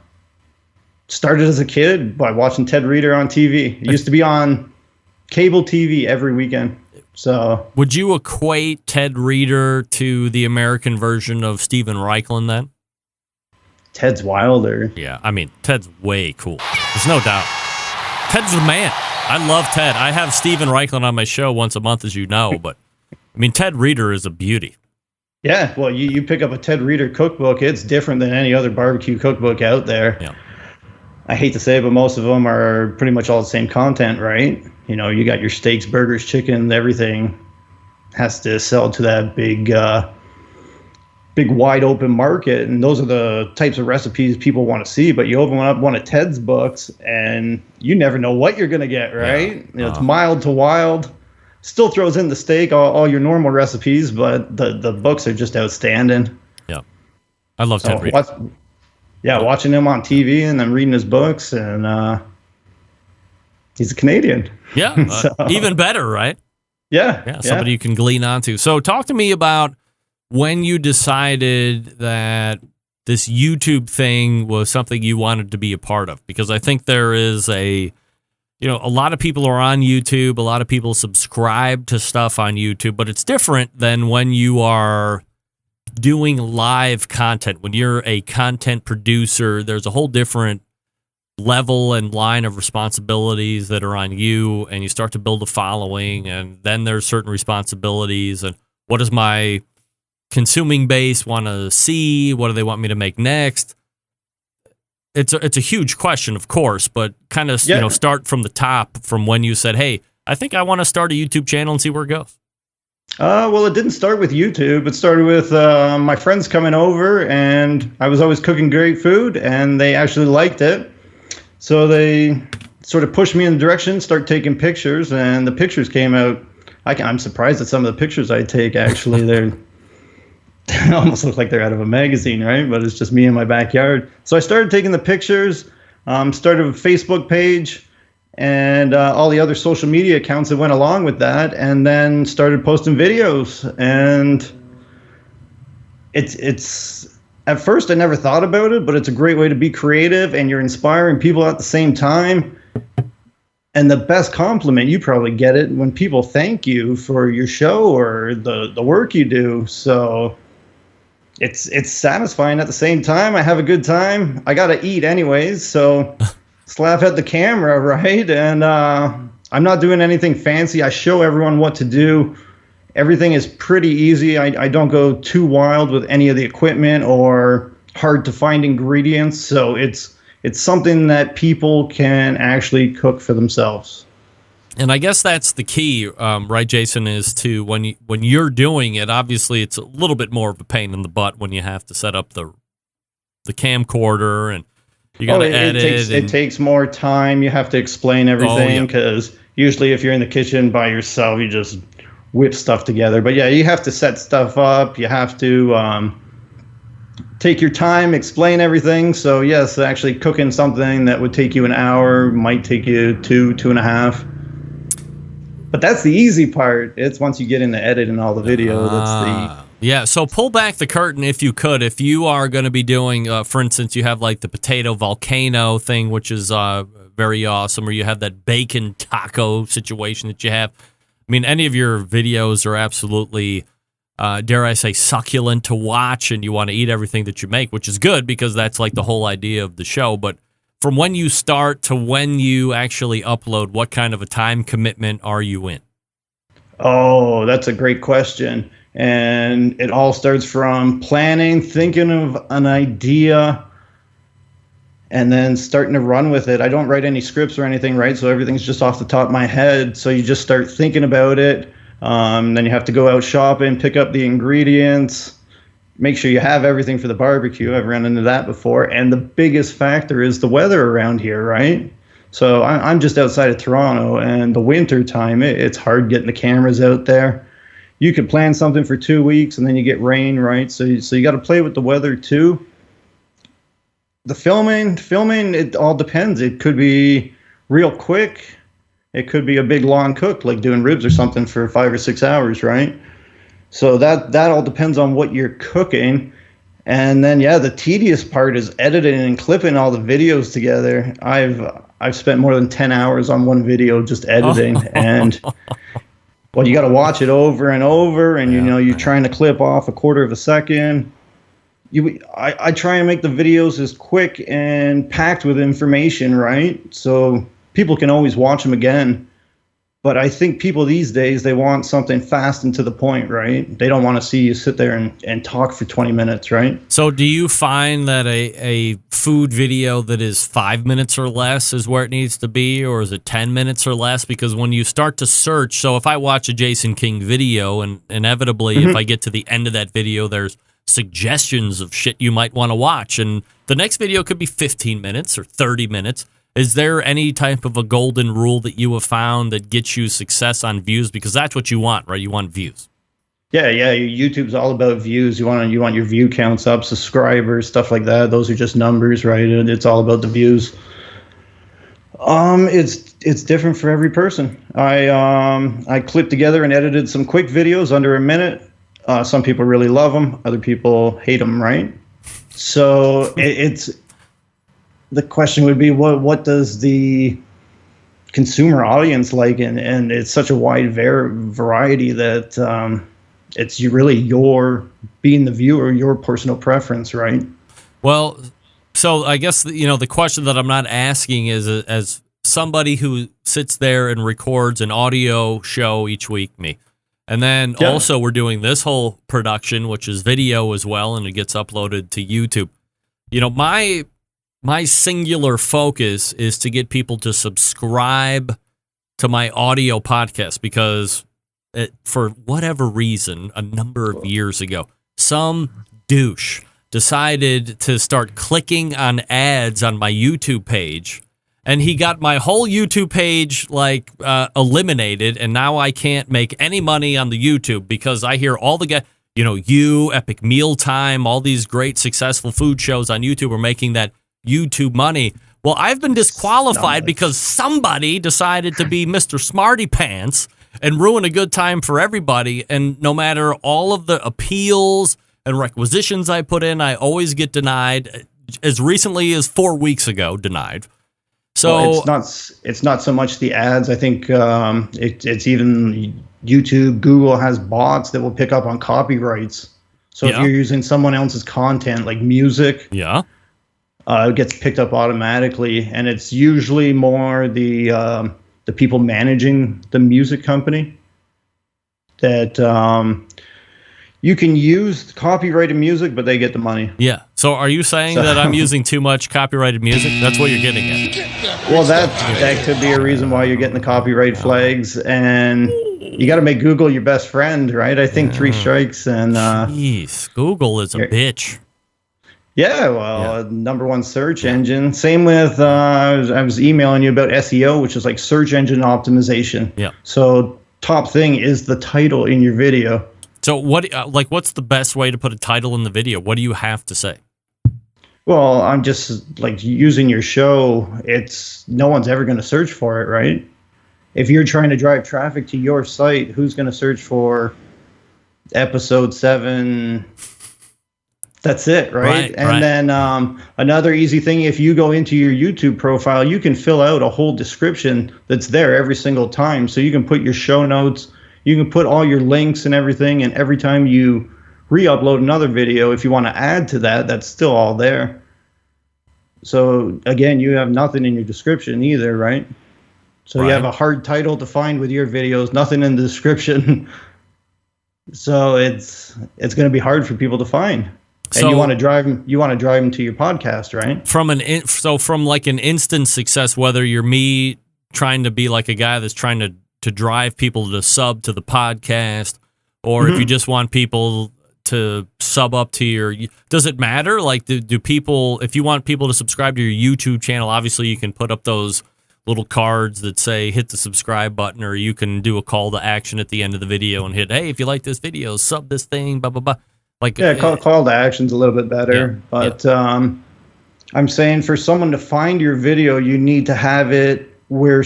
started as a kid by watching Ted Reeder on TV. It used to be on cable TV every weekend. So would you equate Ted Reeder to the American version of Steven Raichlen then? Ted's wilder. Yeah, I mean, Ted's way cool. There's no doubt. Ted's the man. I love Ted. I have Steven Raichlen on my show once a month, as you know, but I mean, Ted Reeder is a beauty. Yeah, well, you pick up a Ted Reeder cookbook, it's different than any other barbecue cookbook out there. Yeah. I hate to say it, but most of them are pretty much all the same content, right? You got your steaks, burgers, chicken, everything has to sell to that big wide open market, and those are the types of recipes people want to see. But you open up one of Ted's books and you never know what you're going to get, right? It's mild to wild, still throws in the steak, all your normal recipes, but the books are just outstanding. Yeah, I love Ted Reeder. Yeah, watching him on TV and then reading his books, and he's a Canadian. Yeah, So- even better, right? Yeah, Somebody you can glean onto. So talk to me about when you decided that this YouTube thing was something you wanted to be a part of, because I think there is a lot of people are on YouTube, a lot of people subscribe to stuff on YouTube, but it's different than when you are doing live content. When you're a content producer, there's a whole different level and line of responsibilities that are on you, and you start to build a following, and then there's certain responsibilities, and what does my consuming base want to see? What do they want me to make next? It's a huge question, of course, but kind of start from the top, from when you said, hey, I think I want to start a YouTube channel and see where it goes. Well, it didn't start with YouTube. It started with my friends coming over, and I was always cooking great food, and they actually liked it. So they sort of pushed me in the direction, start taking pictures, and the pictures came out. I'm surprised at some of the pictures I take, actually. They almost look like they're out of a magazine, right? But it's just me in my backyard. So I started taking the pictures, started a Facebook page, and all the other social media accounts that went along with that, and then started posting videos. And it's at first I never thought about it, but it's a great way to be creative, and you're inspiring people at the same time. And the best compliment, you probably get it when people thank you for your show or the work you do. So it's satisfying at the same time. I have a good time. I got to eat anyways, so slap at the camera, right? And I'm not doing anything fancy. I show everyone what to do. Everything is pretty easy. I don't go too wild with any of the equipment or hard to find ingredients. So it's something that people can actually cook for themselves. And I guess that's the key, right, Jason, is to when you're doing it, obviously it's a little bit more of a pain in the butt when you have to set up the camcorder and you got to edit. It takes more time. You have to explain everything because usually if you're in the kitchen by yourself, you just whip stuff together. But yeah, you have to set stuff up. You have to take your time, explain everything. So yes, actually cooking something that would take you an hour might take you 2.5. But that's the easy part. It's once you get into editing all the video. Yeah, so pull back the curtain if you could. If you are going to be doing, for instance, you have like the potato volcano thing, which is very awesome, or you have that bacon taco situation that you have. I mean, any of your videos are absolutely, dare I say, succulent to watch, and you want to eat everything that you make, which is good because that's like the whole idea of the show. But from when you start to when you actually upload, what kind of a time commitment are you in? Oh, that's a great question. And it all starts from planning, thinking of an idea, and then starting to run with it. I don't write any scripts or anything, right? So everything's just off the top of my head. So you just start thinking about it. Then you have to go out shopping, pick up the ingredients, make sure you have everything for the barbecue. I've run into that before. And the biggest factor is the weather around here, right? So I'm just outside of Toronto, and the winter time, it's hard getting the cameras out there. You could plan something for 2 weeks and then you get rain, right? So you got to play with the weather too. The filming, it all depends. It could be real quick. It could be a big long cook, like doing ribs or something for 5 or 6 hours, right? So that all depends on what you're cooking. And then, yeah, the tedious part is editing and clipping all the videos together. I've spent more than 10 hours on one video just editing. And well, you got to watch it over and over, and you're trying to clip off a quarter of a second. I try and make the videos as quick and packed with information, right? So people can always watch them again. But I think people these days, they want something fast and to the point, right? They don't want to see you sit there and talk for 20 minutes, right? So do you find that a food video that is 5 minutes or less is where it needs to be, or is it 10 minutes or less? Because when you start to search, so if I watch a Jason King video, and inevitably if I get to the end of that video, there's suggestions of shit you might want to watch, and the next video could be 15 minutes or 30 minutes. Is there any type of a golden rule that you have found that gets you success on views? Because that's what you want, right? You want views. Yeah, YouTube's all about views. You want your view counts up, subscribers, stuff like that. Those are just numbers, right? And it's all about the views. It's different for every person. I clipped together and edited some quick videos under a minute. Some people really love them, other people hate them, right? So it's the question would be what does the consumer audience like, and it's such a wide variety that it's really your being the viewer, your personal preference, right? Well, so I guess the question that I'm not asking is as somebody who sits there and records an audio show each week, me. And then also we're doing this whole production, which is video as well, and it gets uploaded to YouTube. My singular focus is to get people to subscribe to my audio podcast because for whatever reason, a number of years ago, some douche decided to start clicking on ads on my YouTube page, and he got my whole YouTube page eliminated, and now I can't make any money on the YouTube because I hear all the guys, Epic Mealtime, all these great successful food shows on YouTube are making that YouTube money. Well, I've been disqualified because somebody decided to be Mr. Smarty Pants and ruin a good time for everybody, and no matter all of the appeals and requisitions I put in, I always get denied. As recently as 4 weeks ago, denied. So it's not so much the ads. I think it's even YouTube, Google has bots that will pick up on copyrights. So if you're using someone else's content, like music, it gets picked up automatically, and it's usually more the people managing the music company that you can use copyrighted music, but they get the money. Yeah. So are you saying that I'm using too much copyrighted music? That's what you're getting at. Well, that could be a reason why you're getting the copyright flags, and you got to make Google your best friend, right? I think 3 strikes and... Jeez, Google is a bitch. Yeah, well, number one search engine. Same with, I was emailing you about SEO, which is like search engine optimization. Yeah. So top thing is the title in your video. So what's the best way to put a title in the video? What do you have to say? Well, I'm just using your show. No one's ever going to search for it, right? If you're trying to drive traffic to your site, who's going to search for episode 7? That's it, right? And then another easy thing, if you go into your YouTube profile, you can fill out a whole description that's there every single time. So you can put your show notes, you can put all your links and everything, and every time you re-upload another video, if you want to add to that, that's still all there. So again, you have nothing in your description either, right? So you have a hard title to find with your videos, nothing in the description. So it's going to be hard for people to find. And you want to drive them to your podcast, right? From an instant success, whether you're me trying to be like a guy that's trying to drive people to sub to the podcast, or if you just want people to sub up to your, does it matter? Like, do people, if you want people to subscribe to your YouTube channel, obviously you can put up those little cards that say hit the subscribe button, or you can do a call to action at the end of the video and hit, hey, if you like this video, sub this thing, blah, blah, blah. Call to action's a little bit better, but I'm saying for someone to find your video, you need to have it where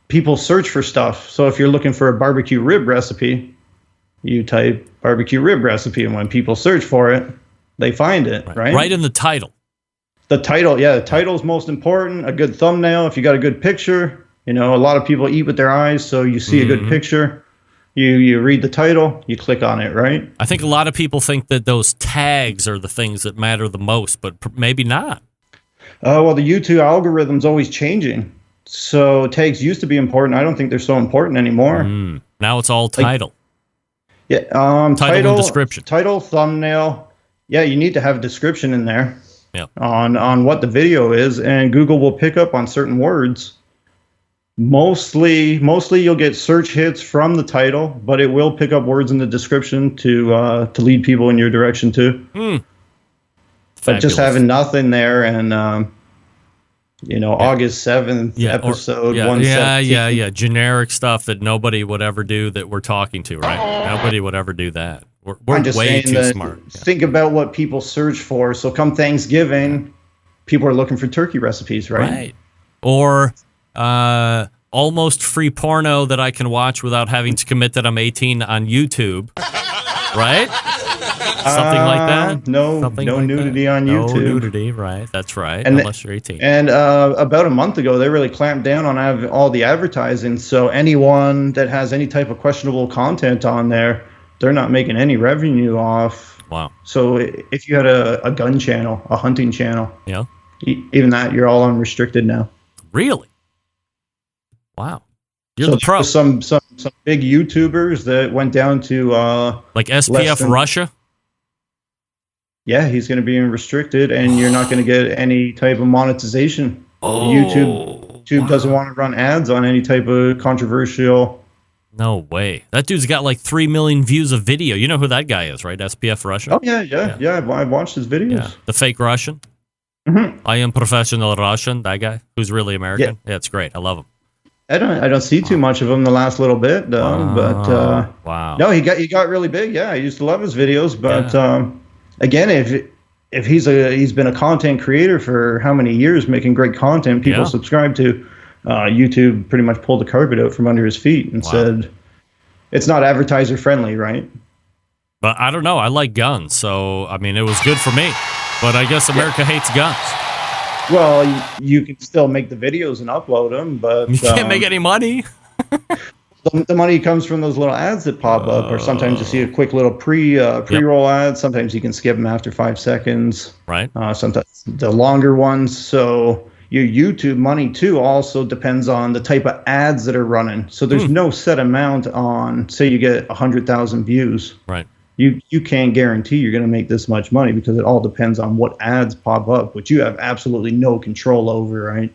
people search for stuff. So if you're looking for a barbecue rib recipe, you type barbecue rib recipe, and when people search for it, they find it, right? Right in the title. The title, the title is most important. A good thumbnail, if you got a good picture. A lot of people eat with their eyes, so you see a good picture. You read the title, you click on it, right? I think a lot of people think that those tags are the things that matter the most, but maybe not. Well, the YouTube algorithm's always changing. So tags used to be important. I don't think they're so important anymore. Now it's all title. Title and description. Title, thumbnail. Yeah, you need to have a description in there on what the video is, and Google will pick up on certain words. Mostly you'll get search hits from the title, but it will pick up words in the description to lead people in your direction too. But just having nothing there, and August 7th episode 117. Generic stuff that nobody would ever do that we're talking to, right? Nobody would ever do that. We're I'm just way saying too that smart. Yeah. think about what people search for. So come Thanksgiving, people are looking for turkey recipes, right? Or almost free porno that I can watch without having to commit that I'm 18 on YouTube. Right? Something like that? No, Something no like nudity that. on No YouTube. nudity, right. That's right, And unless you're 18. And about a month ago, they really clamped down on all the advertising. So anyone that has any type of questionable content on there, they're not making any revenue off. Wow. So if you had a gun channel, a hunting channel, Yeah. even that, you're all unrestricted now. Really? Wow. You're So the pro. some big YouTubers that went down to Like SPF Russia? Yeah, he's going to be restricted, and you're not going to get any type of monetization. YouTube doesn't want to run ads on any type of controversial. No way. That dude's got like 3 million views of video. You know who that guy is, right? SPF Russia? Oh yeah. I've watched his videos. Yeah. The fake Russian. Mm-hmm. I am professional Russian. That guy who's really American. Yeah, it's great. I love him. I don't see too much of him the last little bit though. But wow. No, he got really big. Yeah, I used to love his videos. But again, if he's been a content creator for how many years, making great content, people subscribe to. YouTube pretty much pulled the carpet out from under his feet and said, "It's not advertiser friendly, right?" But I don't know. I like guns, so I mean, it was good for me. But I guess America hates guns. Well, you can still make the videos and upload them, but you can't make any money. The money comes from those little ads that pop up, or sometimes you see a quick little pre-roll ad. Sometimes you can skip them after 5 seconds. Right. Sometimes the longer ones. So your YouTube money too also depends on the type of ads that are running. So there's no set amount on. Say you get 100,000 views. Right. You can't guarantee you're going to make this much money because it all depends on what ads pop up, which you have absolutely no control over, right?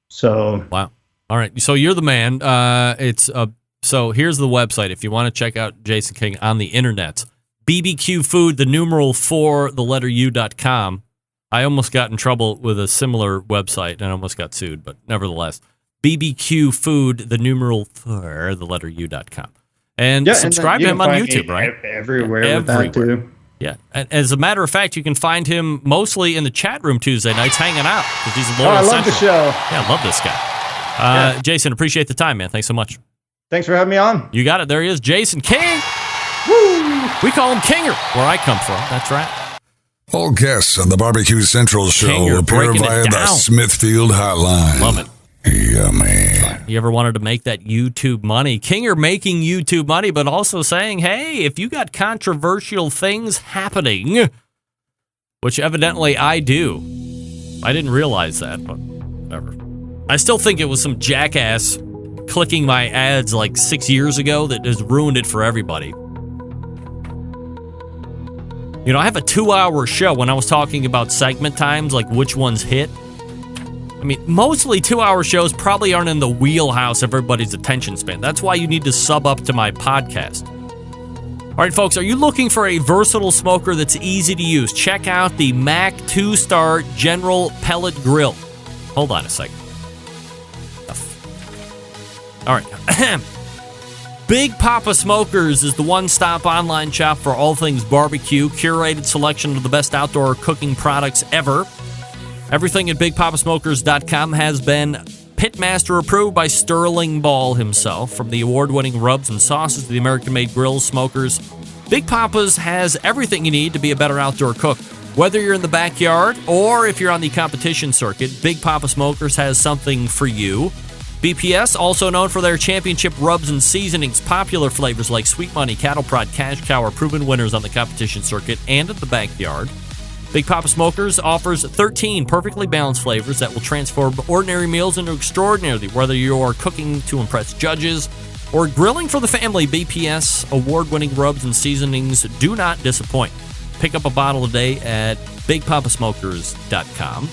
So wow. All right. So you're the man. So here's the website if you want to check out Jason King on the internet. BBQ Food, the numeral 4, the letter U.com. I almost got in trouble with a similar website and almost got sued, but nevertheless, BBQ Food, the numeral 4, the letter U.com. And subscribe to him on YouTube, right? Everywhere. With that too. Yeah. And as a matter of fact, you can find him mostly in the chat room Tuesday nights hanging out because he's loyal. I love the show. Yeah, I love this guy. Jason, appreciate the time, man. Thanks so much. Thanks for having me on. You got it. There he is, Jason King. Woo! We call him Kinger, where I come from. That's right. All guests on the Barbecue Central show Kinger, appear via the down. Smithfield Hotline. Love it. Yummy. You ever wanted to make that YouTube money? Kinger making YouTube money, but also saying, hey, if you got controversial things happening, which evidently I do. I didn't realize that, but whatever. I still think it was some jackass clicking my ads like 6 years ago that has ruined it for everybody. You know, I have a 2-hour show when I was talking about segment times, like which ones hit. I mean, mostly 2-hour shows probably aren't in the wheelhouse of everybody's attention span. That's why you need to sub up to my podcast. All right, folks, are you looking for a versatile smoker that's easy to use? Check out the Mac 2-Star General Pellet Grill. Hold on a second. All right. Big Papa Smokers is the one-stop online shop for all things barbecue. Curated selection of the best outdoor cooking products ever. Everything at BigPapaSmokers.com has been Pitmaster approved by Sterling Ball himself. From the award-winning rubs and sauces to the American-made grills, smokers, Big Papa's has everything you need to be a better outdoor cook. Whether you're in the backyard or if you're on the competition circuit, Big Papa Smokers has something for you. BPS, also known for their championship rubs and seasonings, popular flavors like Sweet Money, Cattle Prod, Cash Cow are proven winners on the competition circuit and at the backyard. Big Papa Smokers offers 13 perfectly balanced flavors that will transform ordinary meals into extraordinary. Whether you're cooking to impress judges or grilling for the family, BPS award-winning rubs and seasonings do not disappoint. Pick up a bottle a day at BigPapaSmokers.com.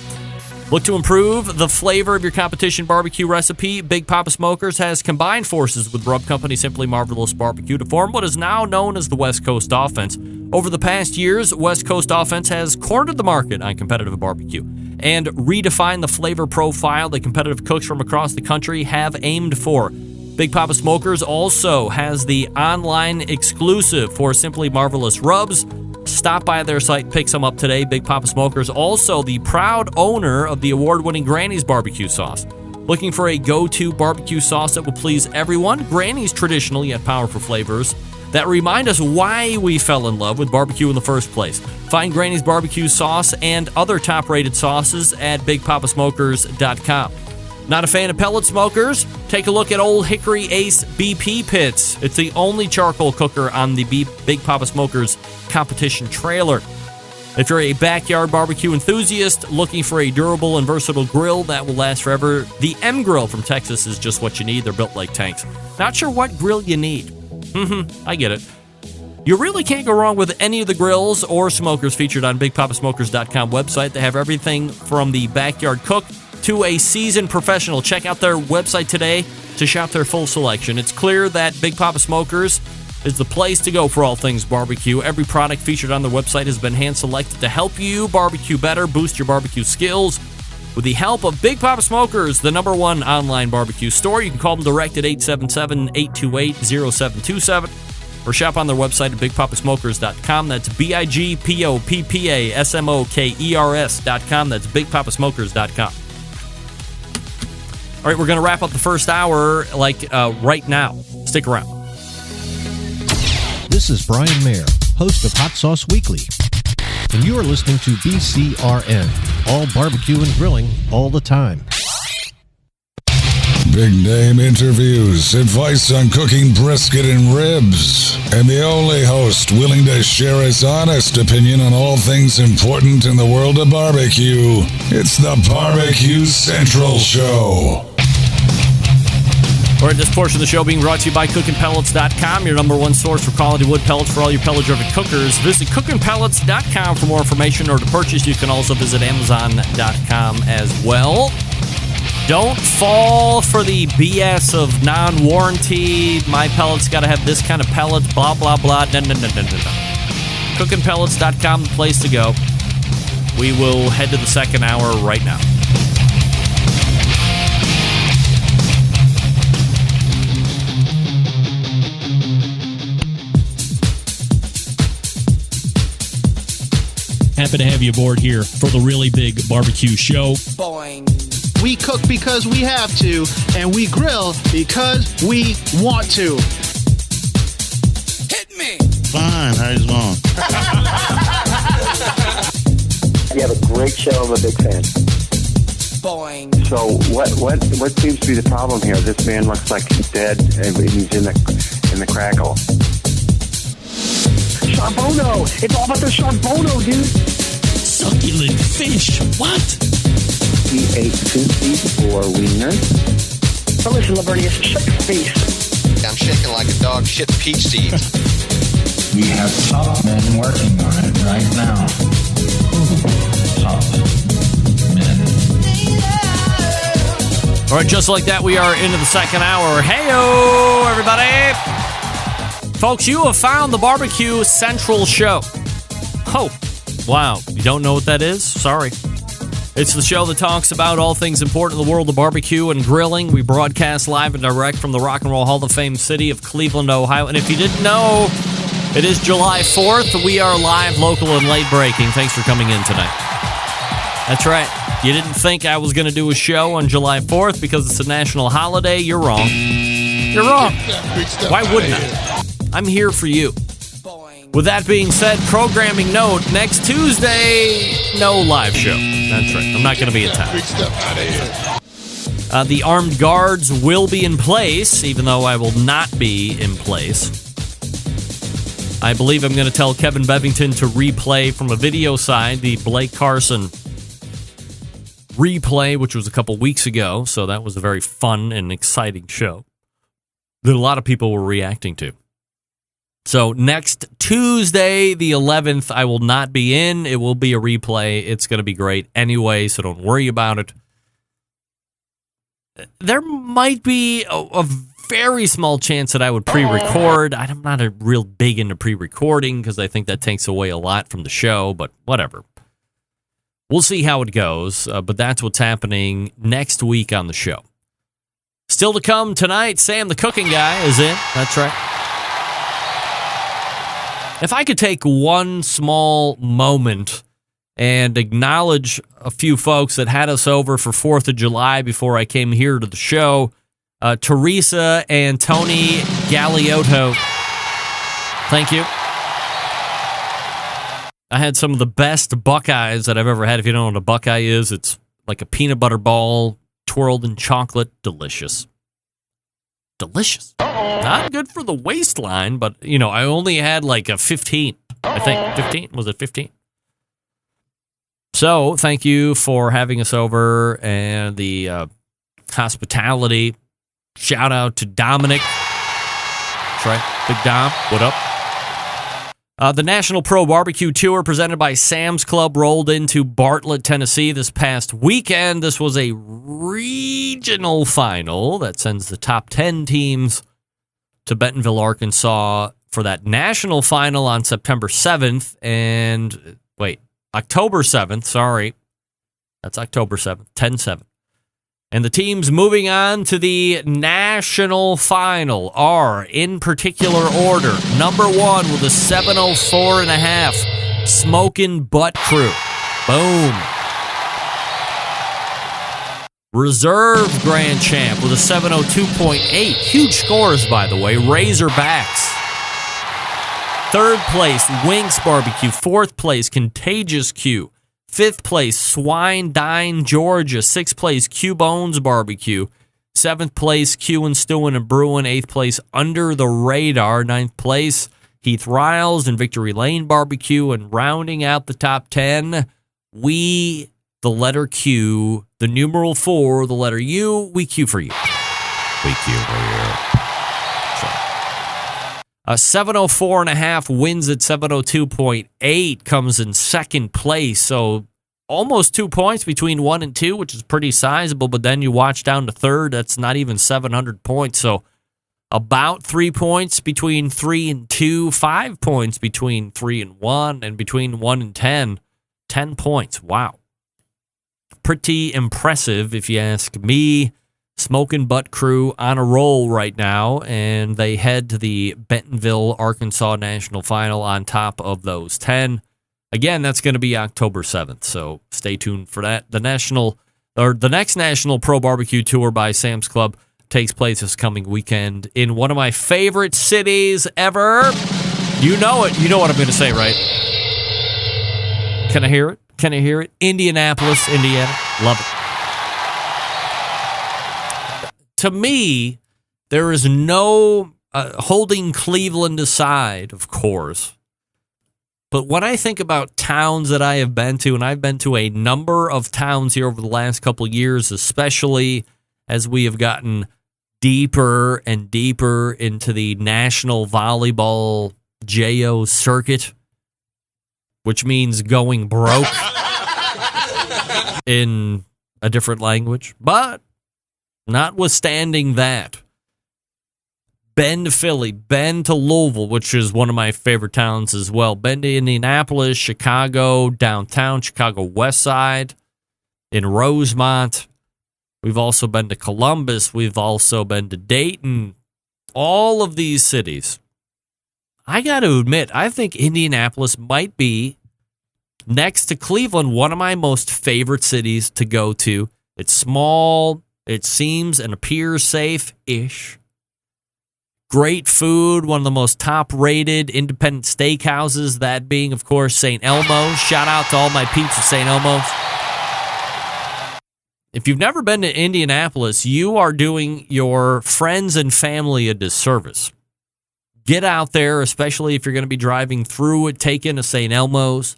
Look to improve the flavor of your competition barbecue recipe. Big Papa Smokers has combined forces with rub company Simply Marvelous Barbecue to form what is now known as the West Coast Offense. Over the past years, West Coast Offense has cornered the market on competitive barbecue and redefined the flavor profile that competitive cooks from across the country have aimed for. Big Papa Smokers also has the online exclusive for Simply Marvelous Rubs. Stop by their site, pick some up today. Big Papa Smokers, also the proud owner of the award-winning Granny's barbecue sauce. Looking for a go-to barbecue sauce that will please everyone? Granny's traditional yet powerful flavors that remind us why we fell in love with barbecue in the first place. Find Granny's barbecue sauce and other top-rated sauces at BigPapaSmokers.com. Not a fan of pellet smokers? Take a look at Old Hickory Ace BP Pits. It's the only charcoal cooker on the Big Papa Smokers competition trailer. If you're a backyard barbecue enthusiast looking for a durable and versatile grill that will last forever, the M Grill from Texas is just what you need. They're built like tanks. Not sure what grill you need. I get it. You really can't go wrong with any of the grills or smokers featured on BigPapaSmokers.com website. They have everything from the backyard cook to a seasoned professional. Check out their website today to shop their full selection. It's clear that Big Papa Smokers is the place to go for all things barbecue. Every product featured on their website has been hand-selected to help you barbecue better, boost your barbecue skills. With the help of Big Papa Smokers, the #1 online barbecue store, you can call them direct at 877-828-0727 or shop on their website at BigPapaSmokers.com. That's BigPapaSmokers.com. That's BigPapaSmokers.com. All right, we're going to wrap up the first hour right now. Stick around. This is Brian Mayer, host of Hot Sauce Weekly, and you are listening to BCRN, all barbecue and grilling all the time. Big name interviews, advice on cooking brisket and ribs, and the only host willing to share his honest opinion on all things important in the world of barbecue. It's the Barbecue Central Show. All right, this portion of the show being brought to you by CookingPellets.com, your #1 source for quality wood pellets for all your pellet-driven cookers. Visit CookingPellets.com for more information or to purchase. You can also visit Amazon.com as well. Don't fall for the BS of non-warranty. My pellet's got to have this kind of pellets, blah, blah, blah. No. CookingPellets.com, the place to go. We will head to the second hour right now. Happy to have you aboard here for the Really Big Barbecue Show. Boing. We cook because we have to, and we grill because we want to. Hit me! Fine, how's it going? You have a great show. I'm a big fan. Boing. So what seems to be the problem here? This man looks like he's dead, and he's in the crackle. Charbono! It's all about the charbono, dude! Succulent fish! What? He ate 54 wieners. But listen, Lavernius, shake your face. I'm shaking like a dog shit peach seeds. We have top men working on it right now. Top men. All right, just like that, we are into the second hour. Hey-o, everybody! Folks, you have found the Barbecue Central Show. Oh, wow. You don't know what that is? Sorry. It's the show that talks about all things important in the world of barbecue and grilling. We broadcast live and direct from the Rock and Roll Hall of Fame city of Cleveland, Ohio. And if you didn't know, it is July 4th. We are live, local, and late breaking. Thanks for coming in tonight. That's right. You didn't think I was going to do a show on July 4th because it's a national holiday? You're wrong. You're wrong. Why wouldn't I? I'm here for you. With that being said, programming note, next Tuesday, no live show. That's right. I'm not going to be in town. The armed guards will be in place, even though I will not be in place. I believe I'm going to tell Kevin Bevington to replay from a video side the Blake Carson replay, which was a couple weeks ago. So that was a very fun and exciting show that a lot of people were reacting to. So next Tuesday, the 11th, I will not be in. It will be a replay. It's going to be great anyway, so don't worry about it. There might be a very small chance that I would pre-record. I'm not real big into pre-recording because I think that takes away a lot from the show, but whatever. We'll see how it goes, but that's what's happening next week on the show. Still to come tonight, Sam the cooking guy is in. That's right. If I could take one small moment and acknowledge a few folks that had us over for 4th of July before I came here to the show, Teresa and Tony Galiotto. Thank you. I had some of the best Buckeyes that I've ever had. If you don't know what a Buckeye is, it's like a peanut butter ball twirled in chocolate. Delicious. Delicious. Not good for the waistline, but, I only had like a 15. I think 15. Was it 15? So, thank you for having us over and the hospitality. Shout out to Dominic. That's right. Big Dom. What up? The National Pro Barbecue Tour presented by Sam's Club rolled into Bartlett, Tennessee this past weekend. This was a regional final that sends the top 10 teams to Bentonville, Arkansas for that national final on September 7th. October 7th. Sorry. That's October 7th, 10-7. And the teams moving on to the national final are, in particular order, number 1 with a 704.5, Smokin' Butt Crew. Boom. Reserve Grand Champ with a 702.8. Huge scores, by the way. Razorbacks. 3rd place, Winks Barbecue. 4th place, Contagious Q. 5th place, Swine Dine, Georgia. 6th place, Q-Bones Barbecue. 7th place, Q and Stewin' and Brewin'. 8th place, Under the Radar. 9th place, Heath Riles and Victory Lane Barbecue. And rounding out the top 10, we, the letter Q, the numeral 4, the letter U, we Q for you. We Q for you. A 704.5 wins at 702.8, comes in 2nd place. So almost 2 points between 1 and 2, which is pretty sizable. But then you watch down to 3rd, that's not even 700 points. So about 3 points between 3 and 2, 5 points between 3 and 1, and between 1 and 10, 10 points. Wow. Pretty impressive, if you ask me. Smokin' Butt Crew on a roll right now, and they head to the Bentonville, Arkansas National Final on top of those 10. Again, that's going to be October 7th, so stay tuned for that. The next National Pro Barbecue Tour by Sam's Club takes place this coming weekend in one of my favorite cities ever. You know it. You know what I'm going to say, right? Can I hear it? Can I hear it? Indianapolis, Indiana. Love it. To me, there is no holding Cleveland aside, of course. But when I think about towns that I have been to, and I've been to a number of towns here over the last couple of years, especially as we have gotten deeper and deeper into the National Volleyball JO circuit, which means going broke in a different language. But notwithstanding that, been to Philly, been to Louisville, which is one of my favorite towns as well, been to Indianapolis, Chicago, downtown, Chicago West Side, in Rosemont. We've also been to Columbus. We've also been to Dayton. All of these cities. I got to admit, I think Indianapolis might be, next to Cleveland, one of my most favorite cities to go to. It's small. It seems and appears safe-ish. Great food, one of the most top-rated independent steakhouses, that being, of course, St. Elmo's. Shout out to all my peeps at St. Elmo's. If you've never been to Indianapolis, you are doing your friends and family a disservice. Get out there, especially if you're going to be driving through it, take in a St. Elmo's.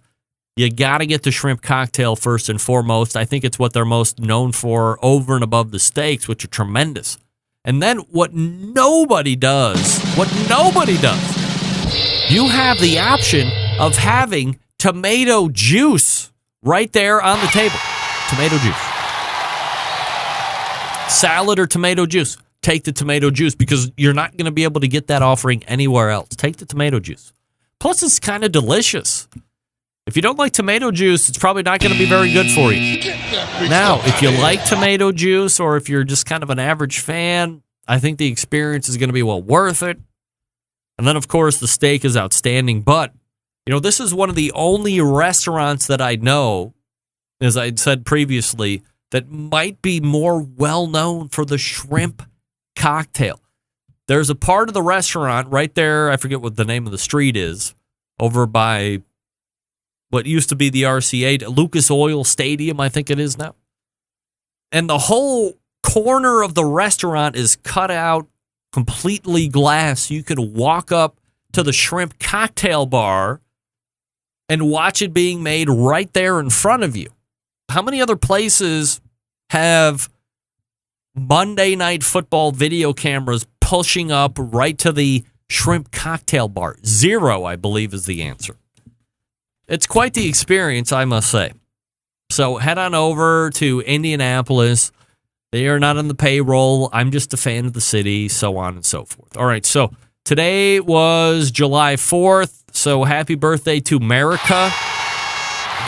You got to get the shrimp cocktail first and foremost. I think it's what they're most known for over and above the steaks, which are tremendous. And then what nobody does, you have the option of having tomato juice right there on the table. Tomato juice. Salad or tomato juice. Take the tomato juice because you're not going to be able to get that offering anywhere else. Take the tomato juice. Plus, it's kind of delicious. If you don't like tomato juice, it's probably not going to be very good for you. Now, if you like tomato juice or if you're just kind of an average fan, I think the experience is going to be well worth it. And then, of course, the steak is outstanding. But, this is one of the only restaurants that I know, as I said previously, that might be more well-known for the shrimp cocktail. There's a part of the restaurant right there, I forget what the name of the street is, over by what used to be the RCA, Lucas Oil Stadium, I think it is now. And the whole corner of the restaurant is cut out completely glass. You could walk up to the shrimp cocktail bar and watch it being made right there in front of you. How many other places have Monday Night Football video cameras pushing up right to the shrimp cocktail bar? 0, I believe, is the answer. It's quite the experience, I must say. So head on over to Indianapolis. They are not on the payroll. I'm just a fan of the city, so on and so forth. All right, so today was July 4th, so happy birthday to America.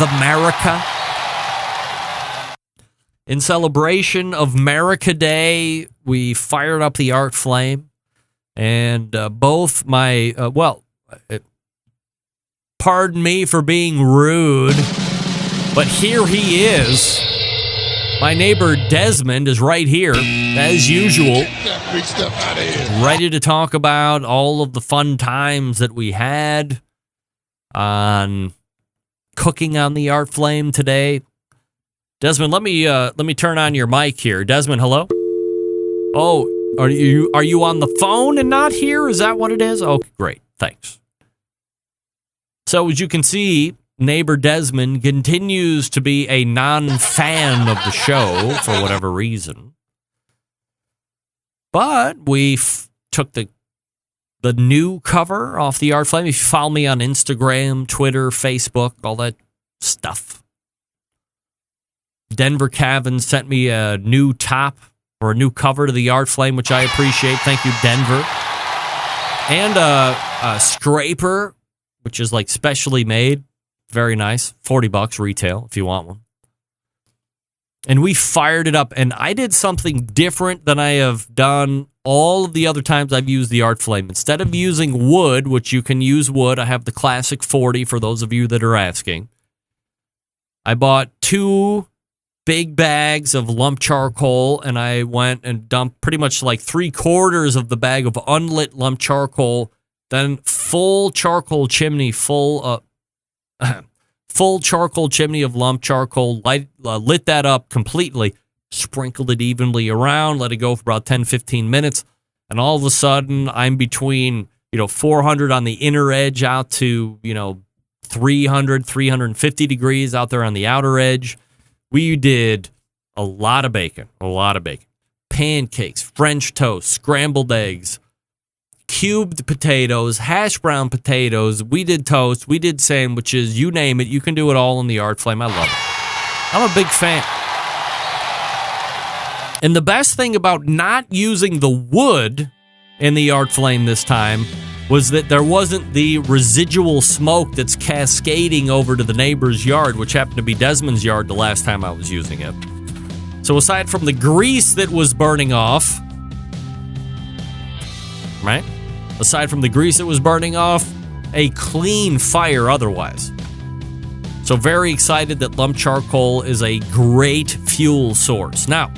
The America. In celebration of America Day, we fired up the art flame, and both my, pardon me for being rude, but here he is. My neighbor Desmond is right here, as usual, Big stuff out of here. ready to talk about all of the fun times that we had on cooking on the art flame today. Desmond, let me turn on your mic here. Desmond, hello? Oh, are you on the phone and not here? Is that what it is? Okay, great. Thanks. So as you can see, neighbor Desmond continues to be a non-fan of the show for whatever reason. But we took the new cover off the art flame. If you follow me on Instagram, Twitter, Facebook, all that stuff. Denver Cavan sent me a new top or a new cover to the art flame, which I appreciate. Thank you, Denver. And a scraper, which is like specially made. Very nice. $40 retail if you want one. And we fired it up. And I did something different than I have done all of the other times I've used the art flame. Instead of using wood, which you can use wood, I have the classic 40 for those of you that are asking. I bought 2 big bags of lump charcoal, and I went and dumped pretty much like 3/4 of the bag of unlit lump charcoal, then full charcoal chimney, full charcoal chimney of lump charcoal, lit that up completely, sprinkled it evenly around, let it go for about 10-15 minutes, and all of a sudden I'm between 400 on the inner edge out to 300, 350 degrees out there on the outer edge. We did a lot of bacon. Pancakes, French toast, scrambled eggs, cubed potatoes, hash brown potatoes. We did toast. We did sandwiches. You name it. You can do it all in the art flame. I love it. I'm a big fan. And the best thing about not using the wood in the art flame this time was that there wasn't the residual smoke that's cascading over to the neighbor's yard, which happened to be Desmond's yard the last time I was using it. So aside from the grease that was burning off, right? Aside from the grease that was burning off, a clean fire otherwise. So very excited that lump charcoal is a great fuel source. Now,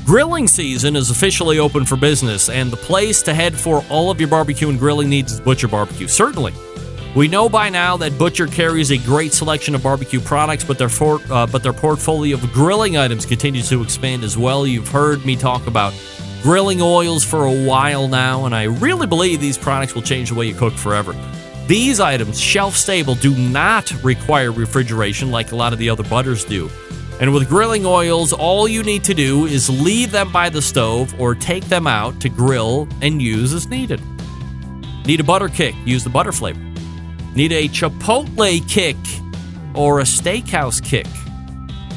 grilling season is officially open for business, and the place to head for all of your barbecue and grilling needs is Butcher Barbecue. Certainly. We know by now that Butcher carries a great selection of barbecue products, but their portfolio of grilling items continues to expand as well. You've heard me talk about grilling oils for a while now, and I really believe these products will change the way you cook forever. These items, shelf-stable, do not require refrigeration like a lot of the other butters do. And with grilling oils, all you need to do is leave them by the stove or take them out to grill and use as needed. Need a butter kick? Use the butter flavor. Need a chipotle kick or a steakhouse kick?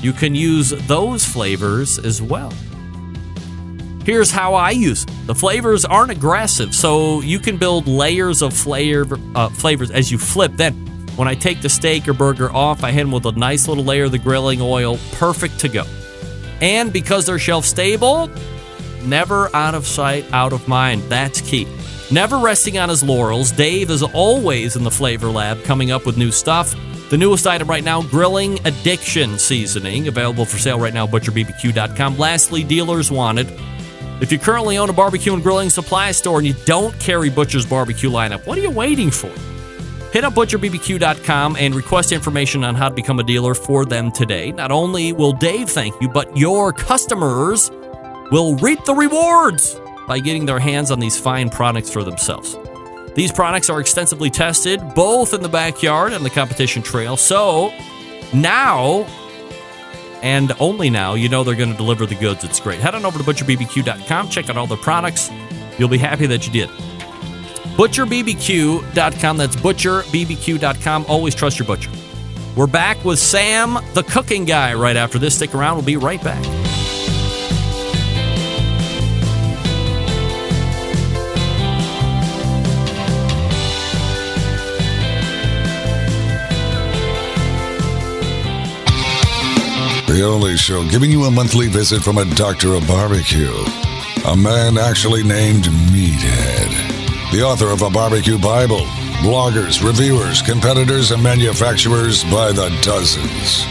You can use those flavors as well. Here's how I use it. The flavors aren't aggressive, so you can build layers of flavors as you flip. Then When I take the steak or burger off, I hit them with a nice little layer of the grilling oil. Perfect to go. And because they're shelf stable, never out of sight, out of mind. That's key. Never resting on his laurels, Dave is always in the flavor lab coming up with new stuff. The newest item right now, Grilling Addiction Seasoning, available for sale right now, butcherbbq.com. Lastly, dealers wanted. If you currently own a barbecue and grilling supply store and you don't carry Butcher's barbecue lineup, what are you waiting for? Hit up butcherbbq.com and request information on how to become a dealer for them today. Not only will Dave thank you, but your customers will reap the rewards by getting their hands on these fine products for themselves. These products are extensively tested, both in the backyard and the competition trail. So now, and only now, you know they're going to deliver the goods. It's great. Head on over to butcherbbq.com. Check out all their products. You'll be happy that you did. butcherbbq.com. That's butcherbbq.com. Always trust your butcher. We're back with Sam, the cooking guy, right after this. Stick around. We'll be right back. The only show giving you a monthly visit from a doctor of barbecue. A man actually named Meathead. The author of a barbecue Bible. Bloggers, reviewers, competitors, and manufacturers by the dozens.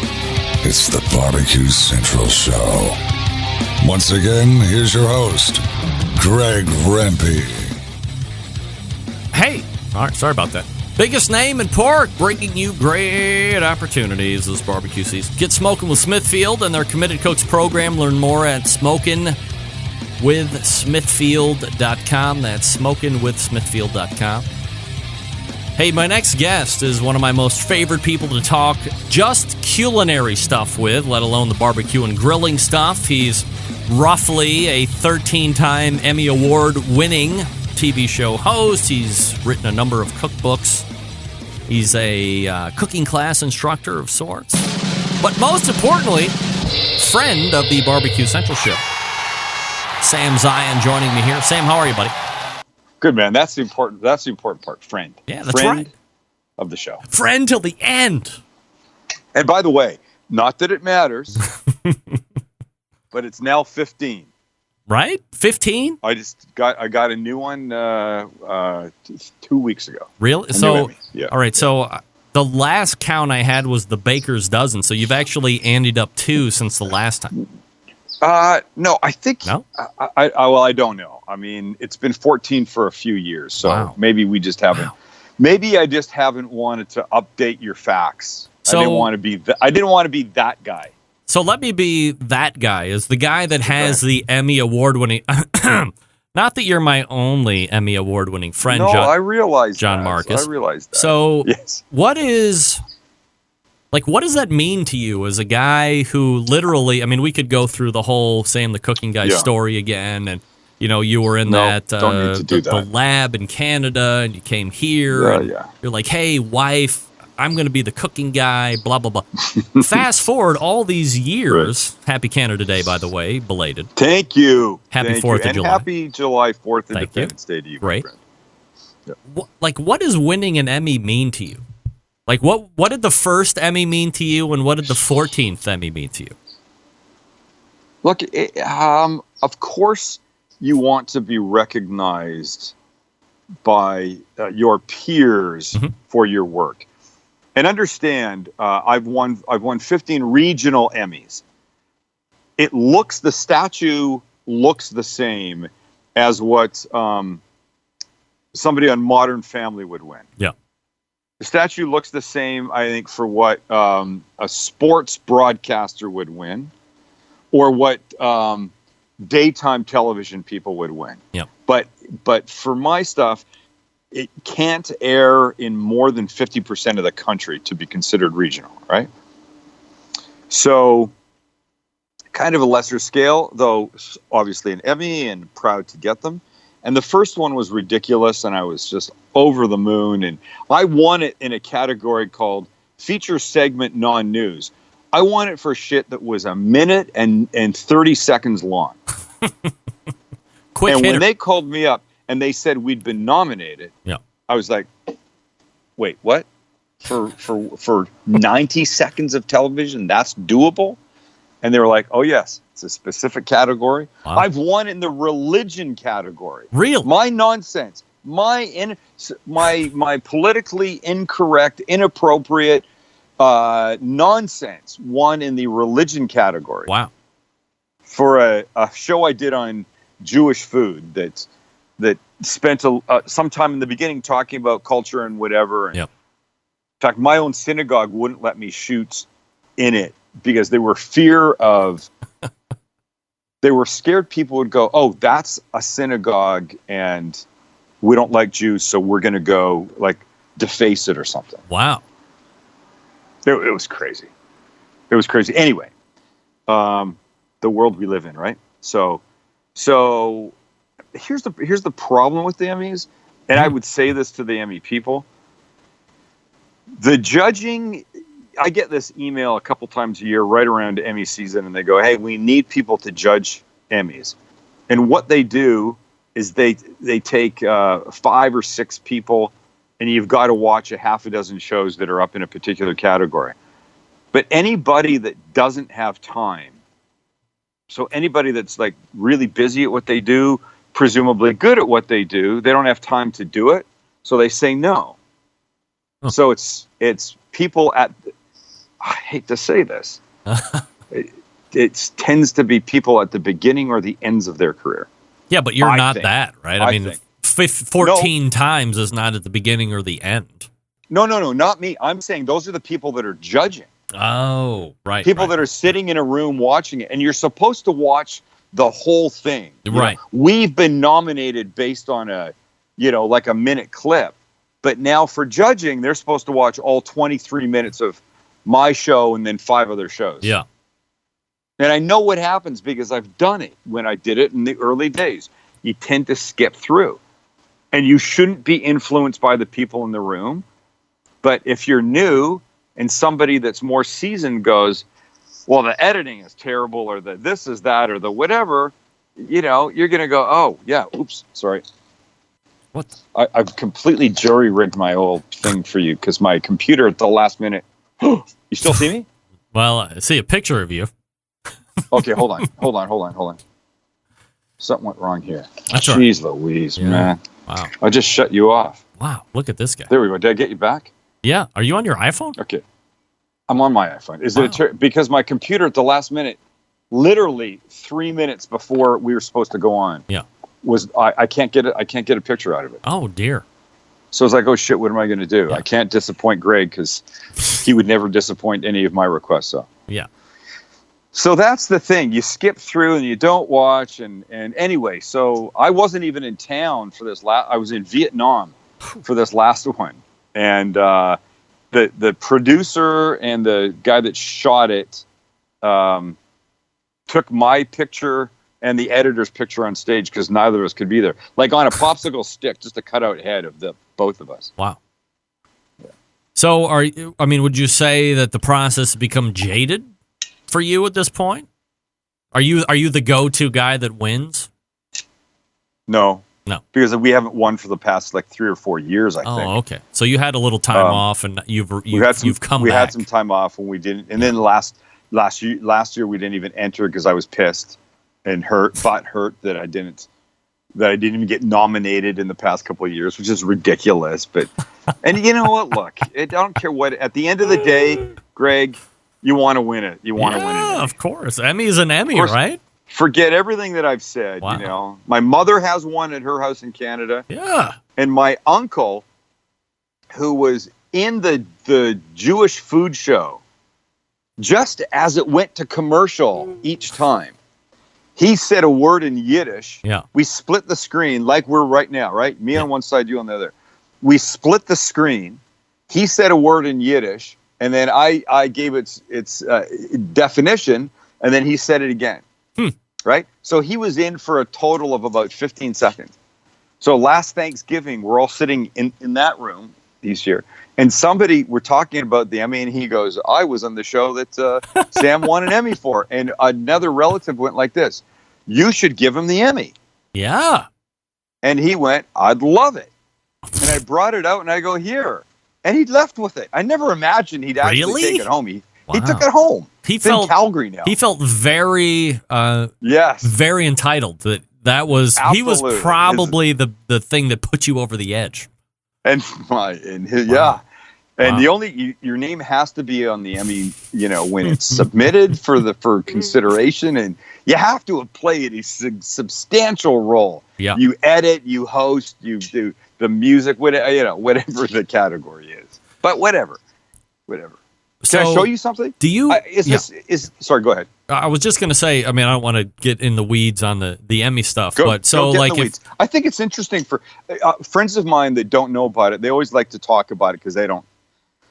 It's the Barbecue Central Show. Once again, here's your host, Greg Rempe. Hey! All right, sorry about that. Biggest name in pork, bringing you great opportunities this barbecue season. Get smoking with Smithfield and their Committed Cooks program. Learn more at smokingwithsmithfield.com. That's smokingwithsmithfield.com. Hey, my next guest is one of my most favorite people to talk just culinary stuff with, let alone the barbecue and grilling stuff. He's roughly a 13-time Emmy Award-winning TV show host. He's written a number of cookbooks. He's a cooking class instructor of sorts. But most importantly, friend of the Barbecue Central show. Sam Zion joining me here. Sam, how are you, buddy? Good, man. That's the important part. Friend. Yeah, that's friend right. Of the show. Friend till the end. And by the way, not that it matters, but it's now 15. Right? 15? I got a new one 2 weeks ago. Really? So, yeah. All right. So the last count I had was the baker's dozen. So you've actually andied up 2 since the last time. No, I think. No. I don't know. I mean, it's been 14 for a few years, so wow. Maybe we just haven't. Wow. Maybe I just haven't wanted to update your facts. So, I didn't want to be that guy. So let me be that guy, as the guy that has the Emmy Award-winning... Not that you're my only Emmy Award-winning friend, no, John, I realize John that. Marcus. I realize that. So yes. What does that mean to you as a guy who literally... I mean, we could go through the whole Sam the Cooking Guy story again, and you were in the lab in Canada, and you came here, and you're like, hey, wife... I'm going to be the cooking guy, blah, blah, blah. Fast forward all these years. Right. Happy Canada Day, by the way, belated. Thank you. Happy 4th of July. And happy July 4th Independence Day to you. Great. Yeah. What does winning an Emmy mean to you? Like, what did the first Emmy mean to you, and what did the 14th Emmy mean to you? Look, of course you want to be recognized by your peers for your work. And understand, I've won 15 regional Emmys. The statue looks the same as what somebody on Modern Family would win. Yeah. The statue looks the same, I think, for what a sports broadcaster would win, or what daytime television people would win. Yeah. But for my stuff, it can't air in more than 50% of the country to be considered regional, right? So kind of a lesser scale, though obviously an Emmy, and proud to get them. And the first one was ridiculous, and I was just over the moon. And I won it in a category called Feature Segment Non-News. I won it for shit that was a minute and 30 seconds long. Quick and hitter. When they called me up, and they said we'd been nominated. Yeah. I was like, wait, what? for 90 seconds of television, that's doable. And they were like, oh, yes, it's a specific category. Wow. I've won in the religion category. Real. My nonsense, my politically incorrect, inappropriate nonsense won in the religion category. Wow. For a show I did on Jewish food that spent some time in the beginning talking about culture and whatever. And yep. In fact, my own synagogue wouldn't let me shoot in it because they were they were scared people would go, oh, that's a synagogue and we don't like Jews, so we're going to go like deface it or something. Wow. It was crazy. It was crazy. Anyway, the world we live in, right? So here's the problem with the Emmys, and I would say this to the Emmy people. The judging, I get this email a couple times a year right around Emmy season, and they go, hey, we need people to judge Emmys. And what they do is they take 5 or 6 people, and you've got to watch a half a dozen shows that are up in a particular category. But anybody that doesn't have time, so anybody that's like really busy at what they do, presumably good at what they do, they don't have time to do it, so they say no. Huh. So it's people at, I hate to say this, it tends to be people at the beginning or the ends of their career. Yeah, but you're not that, right? I mean, 14 No. times is not at the beginning or the end. No, not me. I'm saying those are the people that are judging. Oh, right. People that are sitting in a room watching it, and you're supposed to watch the whole thing. Right. We've been nominated based on like a minute clip, but now for judging, they're supposed to watch all 23 minutes of my show and then 5 other shows. Yeah. And I know what happens because I've done it when I did it in the early days. You tend to skip through, and you shouldn't be influenced by the people in the room. But if you're new and somebody that's more seasoned goes, well, the editing is terrible, or the this is that, or the whatever, you're going to go, oh, yeah, oops, sorry. What? I've completely jury-rigged my old thing for you because my computer at the last minute, you still see me? Well, I see a picture of you. Okay, hold on. Something went wrong here. That's Jeez right. Louise, man. Wow. I just shut you off. Wow, look at this guy. There we go. Did I get you back? Yeah. Are you on your iPhone? Okay. I'm on my iPhone. Is it because my computer at the last minute, literally 3 minutes before we were supposed to go on, was I can't get it. I can't get a picture out of it. Oh dear. So I was like, oh shit, what am I going to do? Yeah. I can't disappoint Greg because he would never disappoint any of my requests. So yeah. So that's the thing. You skip through and you don't watch. And anyway, so I wasn't even in town for this I was in Vietnam for this last one. And the producer and the guy that shot it took my picture and the editor's picture on stage because neither of us could be there. Like on a popsicle stick, just a cutout head of both of us. Wow. Yeah. So would you say that the process has become jaded for you at this point? Are you the go-to guy that wins? No, because we haven't won for the past like 3 or 4 years. I think. Oh, okay. So you had a little time off, and you've come back. We had some time off when we didn't, and then last year we didn't even enter because I was pissed and hurt that I didn't even get nominated in the past couple of years, which is ridiculous. But and you know what? Look, I don't care what. At the end of the day, Greg, you want to win it. You want to win it. Yeah, of course. Emmy is an Emmy, right? Forget everything that I've said. Wow. My mother has one at her house in Canada. Yeah. And my uncle, who was in the Jewish food show, just as it went to commercial each time, he said a word in Yiddish. Yeah. We split the screen like we're right now, right? Me on one side, you on the other. We split the screen. He said a word in Yiddish, and then I gave its definition, and then he said it again. Right? So he was in for a total of about 15 seconds. So last Thanksgiving, we're all sitting in that room this year, and we're talking about the Emmy, and he goes, I was on the show that Sam won an Emmy for. And another relative went like this, you should give him the Emmy. Yeah. And he went, I'd love it. And I brought it out, and I go, here. and he left with it. I never imagined he'd actually Really? take it home. He Wow. took it home. He It's in felt Calgary now. He felt very yes, very entitled. That was he was Absolutely. probably the thing that put you over the edge. And Wow. the only your name has to be on the Emmy, when it's submitted for consideration, and you have to have played a substantial role. Yeah. You edit, you host, you do the music, whatever the category is. But whatever. Can I show you something? Do you? Sorry, go ahead. I was just going to say. I mean, I don't want to get in the weeds on the Emmy stuff, but Go get in the weeds. I think it's interesting for friends of mine that don't know about it. They always like to talk about it because they don't.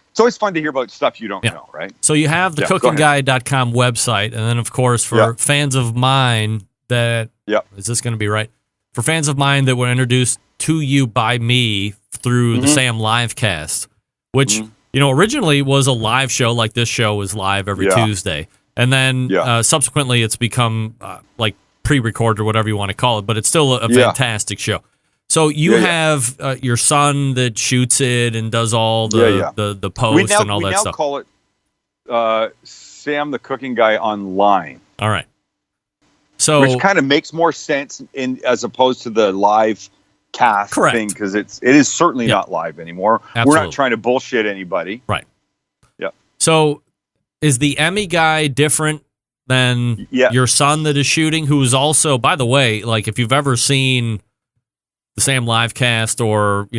It's always fun to hear about stuff you don't know, right? So you have the cookingguy.com website, and then of course for fans of mine that is this going to be right? For fans of mine that were introduced to you by me through the Sam Livecast, which originally was a live show, like this show was live every Tuesday, and then subsequently it's become like pre-recorded or whatever you want to call it, but it's still a fantastic show. So you have your son that shoots it and does all the posts and all that stuff. We now call it Sam the Cooking Guy Online. All right. So which kind of makes more sense as opposed to the live cast thing, because it is certainly not live anymore. Absolutely. We're not trying to bullshit anybody. Right. Yeah. So is the Emmy guy different than your son that is shooting, who is also, by the way, like if you've ever seen the Sam Livecast or,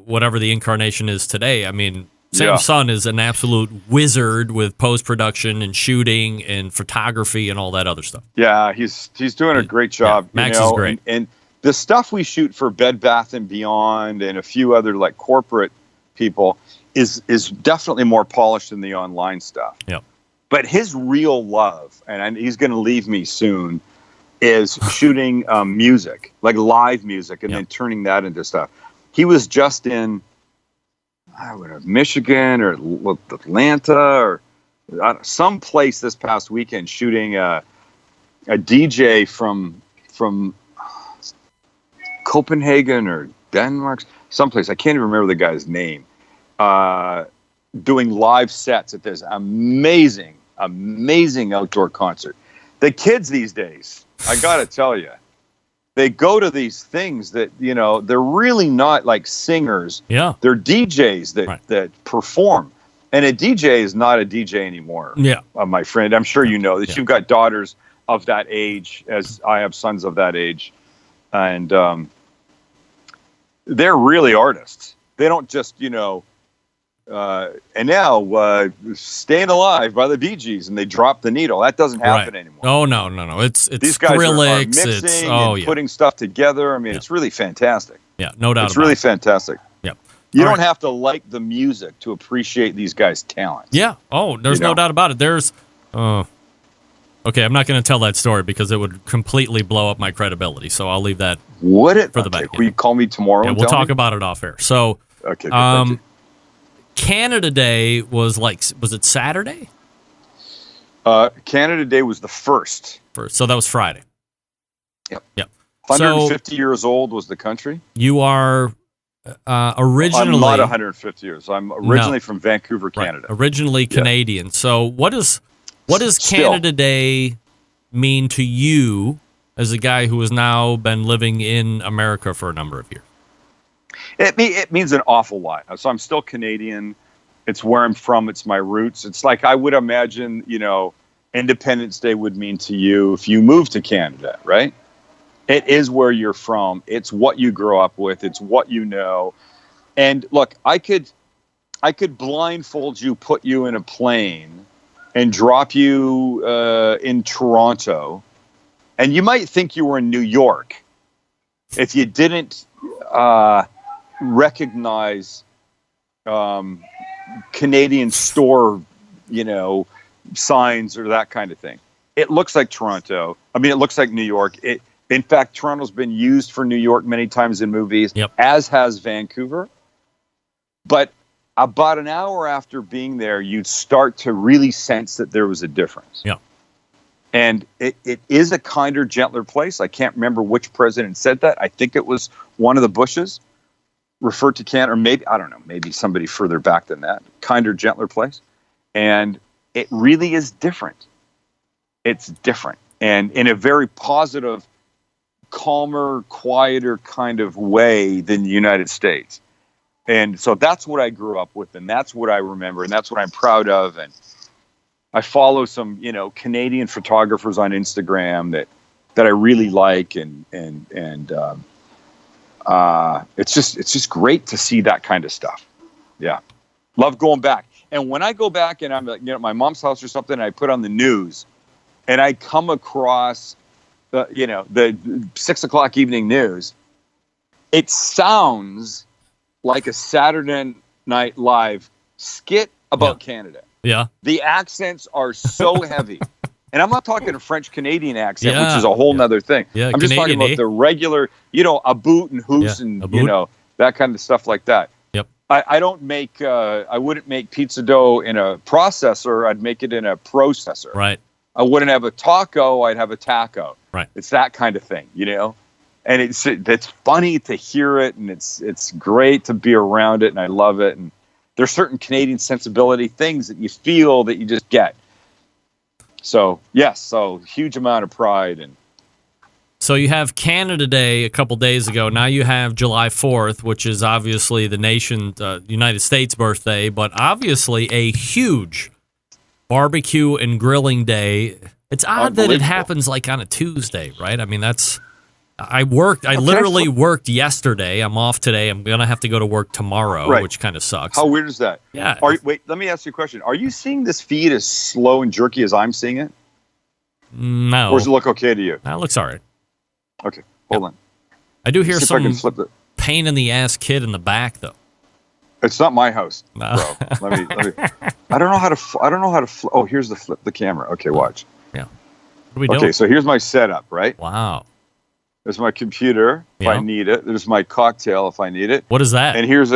whatever the incarnation is today, I mean, Sam's son is an absolute wizard with post-production and shooting and photography and all that other stuff. Yeah, he's doing a great job. Yeah, Max is great. And the stuff we shoot for Bed Bath & Beyond and a few other like corporate people is definitely more polished than the online stuff. Yeah. But his real love, and he's going to leave me soon, is shooting music, like live music, and then turning that into stuff. He was just in, Michigan or Atlanta or some place this past weekend shooting a DJ from Copenhagen or Denmark, someplace. I can't even remember the guy's name. Doing live sets at this amazing outdoor concert. The kids these days, I got to tell you, they go to these things that, they're really not like singers. Yeah. They're DJs that perform. And a DJ is not a DJ anymore. Yeah. My friend, I'm sure you know that you've got daughters of that age, as I have sons of that age. And they're really artists. They don't just, and now Staying Alive by the Bee Gees, and they drop the needle. That doesn't happen anymore. Oh, no. It's these guys Skrillex, are mixing and putting stuff together. I mean, it's really fantastic. Yeah, no doubt. It's really fantastic. Yeah. You don't have to like the music to appreciate these guys' talent. Yeah. Oh, there's no doubt about it. There's okay, I'm not going to tell that story because it would completely blow up my credibility. So I'll leave that for the back. Will you call me tomorrow? Yeah, we'll talk about it off air. So, okay. Thank you. Canada Day was it Saturday? Canada Day was the first. So that was Friday. Yep. 150 years old was the country. You are originally... I'm not 150 years. I'm originally from Vancouver, Canada. Right. Originally Canadian. So what does Canada Day mean to you as a guy who has now been living in America for a number of years? It means an awful lot. So I'm still Canadian. It's where I'm from. It's my roots. It's like I would imagine, Independence Day would mean to you if you moved to Canada, right? It is where you're from. It's what you grow up with. It's what you know. And look, I could blindfold you, put you in a plane, and drop you in Toronto, and you might think you were in New York if you didn't recognize Canadian store, signs or that kind of thing. It looks like Toronto. I mean, it looks like New York. In fact, Toronto's been used for New York many times in movies, as has Vancouver. But about an hour after being there, you'd start to really sense that there was a difference. Yeah. And it is a kinder, gentler place. I can't remember which president said that. I think it was one of the Bushes. refer to Canada, or maybe, I don't know, maybe somebody further back than that, kinder, gentler place. And it really is different. It's different. And in a very positive, calmer, quieter kind of way than the United States. And so that's what I grew up with, and that's what I remember, and that's what I'm proud of. And I follow some, Canadian photographers on Instagram that I really like, and it's just great to see that kind of stuff. Yeah, love going back. And when I go back and I'm at my mom's house or something, and I put on the news, and I come across the 6:00 evening news, it sounds like a Saturday Night Live skit about Canada. Yeah. The accents are so heavy. And I'm not talking a French-Canadian accent, which is a whole nother thing. Yeah, I'm just Canadian, talking about the regular, a boot and hoots and, that kind of stuff like that. Yep. I wouldn't make pizza dough in a processor. I'd make it in a processor. Right. I wouldn't have a taco. I'd have a taco. Right. It's that kind of thing, And it's funny to hear it, and it's great to be around it, and I love it. And there's certain Canadian sensibility things that you feel that you just get. So yes, huge amount of pride. And so you have Canada Day a couple days ago. Now you have July 4th, which is obviously the United States birthday, but obviously a huge barbecue and grilling day. It's odd that it happens like on a Tuesday, right? I mean, I literally worked yesterday. I'm off today. I'm going to have to go to work tomorrow, which kind of sucks. How weird is that? Yeah. Wait, let me ask you a question. Are you seeing this feed as slow and jerky as I'm seeing it? No. Or does it look okay to you? That looks all right. Okay, hold on. I do hear some flip it. pain in the ass kid in the back, though. It's not my house, no. Bro. Let me. I don't know how to. Oh, here's the camera. Okay, watch. Yeah. What are we doing? Okay, so here's my setup, right? Wow. There's my computer if I need it. There's my cocktail if I need it. What is that? And here's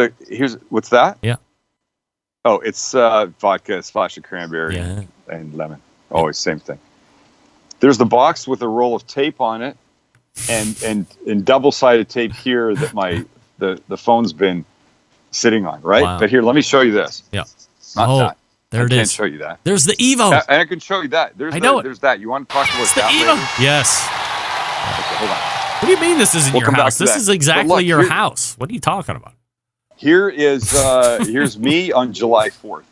what's that? Yeah. Oh, it's vodka, splash of cranberry and lemon. Always same thing. There's the box with a roll of tape on it, and double-sided tape here that the phone's been sitting on, right? Wow. But here, let me show you this. Yeah. Not that. There it is. I can't show you that. There's the Evo. And I can show you that. I know it. There's that. You want to talk about it's that the Evo. later? Yes. Okay, hold on. What do you mean this isn't your house? This is exactly your house. What are you talking about? Here is here's me on July 4th.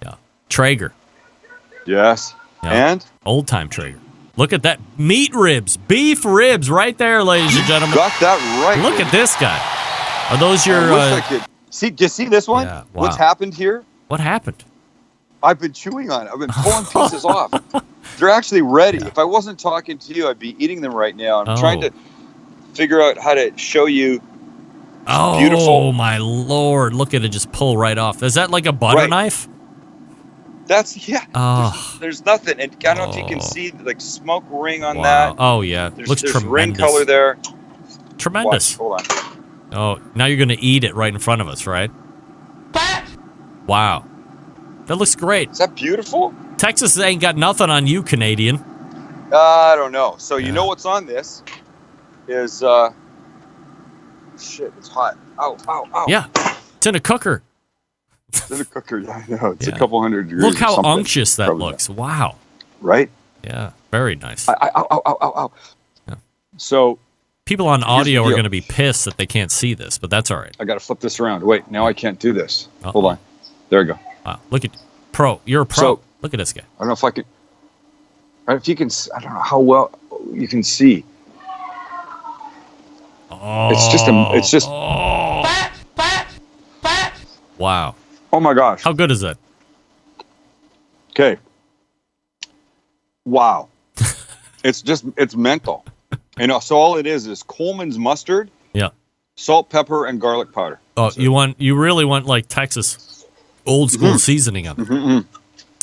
Yeah. Traeger. Yes. Yeah. And? Old time Traeger. Look at that. Meat ribs. Beef ribs right there, ladies and gentlemen. Got that right. Look at this guy. Are those your... I wish I could. See, do you see this one? Yeah, wow. What's happened here? What happened? I've been chewing on it. I've been pulling pieces off. They're actually ready. Yeah. If I wasn't talking to you, I'd be eating them right now. I'm trying to figure out how to show you. Oh, beautiful. Oh, my Lord. Look at it just pull right off. Is that like a butter knife? That's, Oh. There's nothing. And I don't know if you can see the smoke ring on wow. that. Oh, yeah. There's tremendous. ring color there. Tremendous. Watch. Hold on. Oh, now you're going to eat it right in front of us, right? Wow. That looks great. Is that beautiful? Texas ain't got nothing on you, Canadian. I don't know. So you know what's on this is, shit, it's hot. Ow, ow, ow. Yeah, it's in a cooker. It's in a cooker, I know. It's a couple hundred degrees. Look how unctuous that looks. Wow. Right? Yeah, very nice. Ow. Yeah. So... People on audio are going to be pissed that they can't see this, but that's all right. I got to flip this around. Wait, now I can't do this. Hold on. There we go. Wow, look at pro. You're a pro. So, look at this guy. I don't know if I can. If you can, I don't know how well you can see. Oh, it's just. Wow. Oh my gosh. How good is that? Okay. Wow. It's mental. So all it is Coleman's mustard, salt, pepper, and garlic powder. Oh, you really want like Texas old school seasoning on it.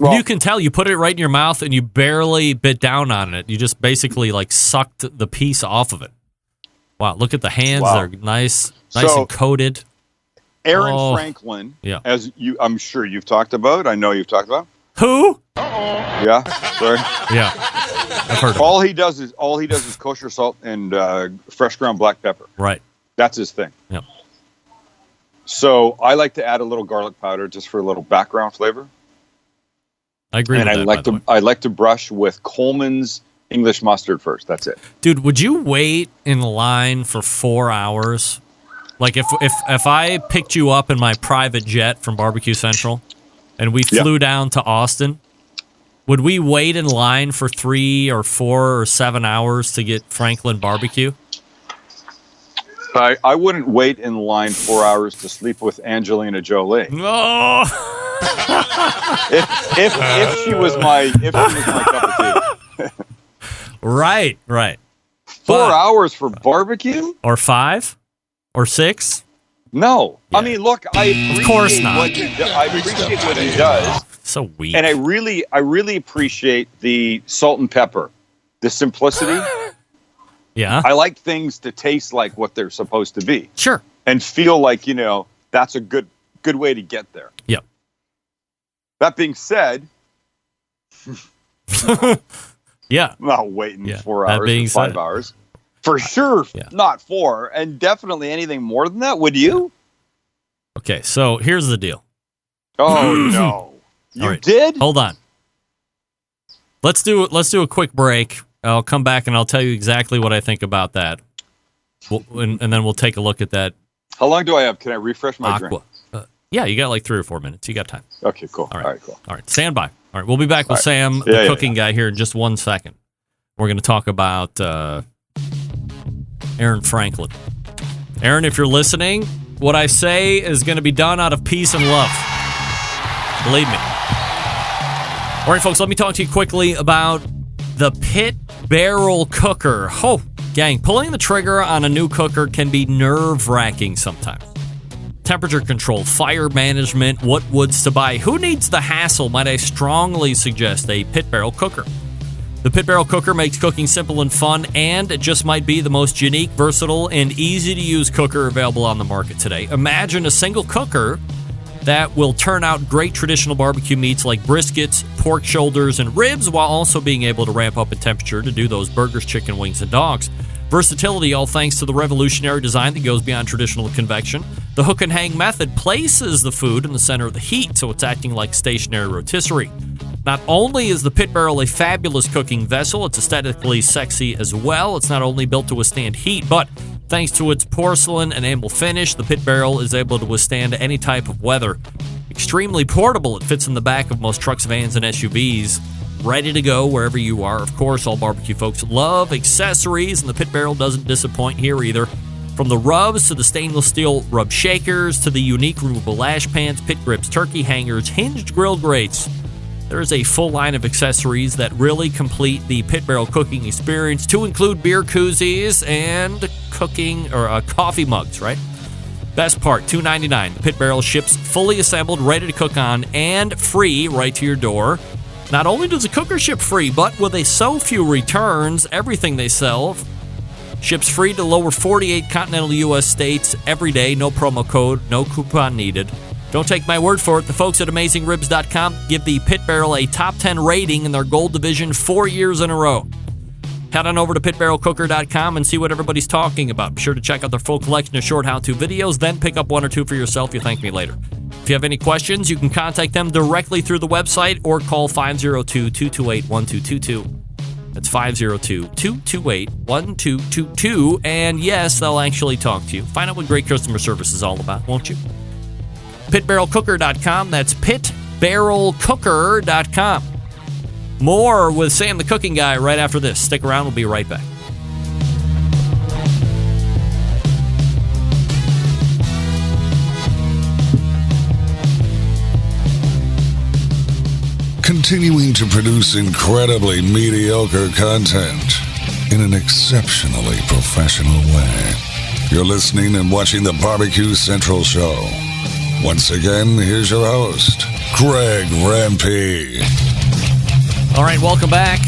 Well, you can tell you put it right in your mouth and you barely bit down on it. You just basically like sucked the piece off of it. Wow, look at the hands. Wow. They're nice and coated. Aaron Franklin, as I'm sure you've talked about. I know you've talked about. Who? Yeah, sorry. Yeah. I've heard of all he does is kosher salt and fresh ground black pepper. Right. That's his thing. Yep. So I like to add a little garlic powder just for a little background flavor. I agree and with that. I like to brush with Coleman's English mustard first. That's it. Dude, would you wait in line for 4 hours? Like if I picked you up in my private jet from Barbecue Central and we flew down to Austin, would we wait in line for 3 or 4 or 7 hours to get Franklin barbecue? I wouldn't wait in line 4 hours to sleep with Angelina Jolie. No. if she was my cup of tea. Right. 4 hours for barbecue? Or 5? Or 6? No. Yeah. I mean, look, I appreciate of course not. I appreciate what he does. So weak. And I really appreciate the salt and pepper, the simplicity. Yeah. I like things to taste like what they're supposed to be. Sure. And feel like, that's a good way to get there. Yep. That being said, yeah. I'm not waiting 4 hours or 5 hours. For sure, not 4. And definitely anything more than that. Would you? Okay, so here's the deal. Oh, no. You did? Hold on. Let's do a quick break. I'll come back and I'll tell you exactly what I think about that. And then we'll take a look at that. How long do I have? Can I refresh my drink? Yeah, you got like 3 or 4 minutes. You got time. Okay, cool. All right, cool. All right, stand by. All right, we'll be back with Sam, the cooking guy, here in just 1 second. We're going to talk about Aaron Franklin. Aaron, if you're listening, what I say is going to be done out of peace and love. Believe me. All right, folks, let me talk to you quickly about the Pit Barrel Cooker. Oh, gang, pulling the trigger on a new cooker can be nerve-wracking sometimes. Temperature control, fire management, what woods to buy. Who needs the hassle? Might I strongly suggest a Pit Barrel Cooker. The Pit Barrel Cooker makes cooking simple and fun, and it just might be the most unique, versatile, and easy-to-use cooker available on the market today. Imagine a single cooker that will turn out great traditional barbecue meats like briskets, pork shoulders, and ribs, while also being able to ramp up in temperature to do those burgers, chicken wings, and dogs. Versatility, all thanks to the revolutionary design that goes beyond traditional convection. The hook and hang method places the food in the center of the heat, so it's acting like stationary rotisserie. Not only is the Pit Barrel a fabulous cooking vessel, it's aesthetically sexy as well. It's not only built to withstand heat, but thanks to its porcelain enamel finish, the Pit Barrel is able to withstand any type of weather. Extremely portable, it fits in the back of most trucks, vans, and SUVs. Ready to go wherever you are. Of course, all barbecue folks love accessories, and the Pit Barrel doesn't disappoint here either. From the rubs to the stainless steel rub shakers to the unique removable lash pans, pit grips, turkey hangers, hinged grill grates. There is a full line of accessories that really complete the Pit Barrel cooking experience, to include beer koozies and cooking or coffee mugs, right? Best part, $2.99. The Pit Barrel ships fully assembled, ready to cook on, and free right to your door. Not only does the cooker ship free, but with so few returns, everything they sell ships free to lower 48 continental U.S. states every day. No promo code, no coupon needed. Don't take my word for it. The folks at AmazingRibs.com give the Pit Barrel a top 10 rating in their gold division 4 years in a row. Head on over to pitbarrelcooker.com and see what everybody's talking about. Be sure to check out their full collection of short how-to videos, then pick up 1 or 2 for yourself. You'll thank me later. If you have any questions, you can contact them directly through the website or call 502-228-1222. That's 502-228-1222. And yes, they'll actually talk to you. Find out what great customer service is all about, won't you? pitbarrelcooker.com. That's pitbarrelcooker.com. More with Sam the Cooking Guy right after this. Stick around. We'll be right back. Continuing to produce incredibly mediocre content in an exceptionally professional way. You're listening and watching the Barbecue Central Show. Once again, here's your host, Greg Lampe. All right, welcome back.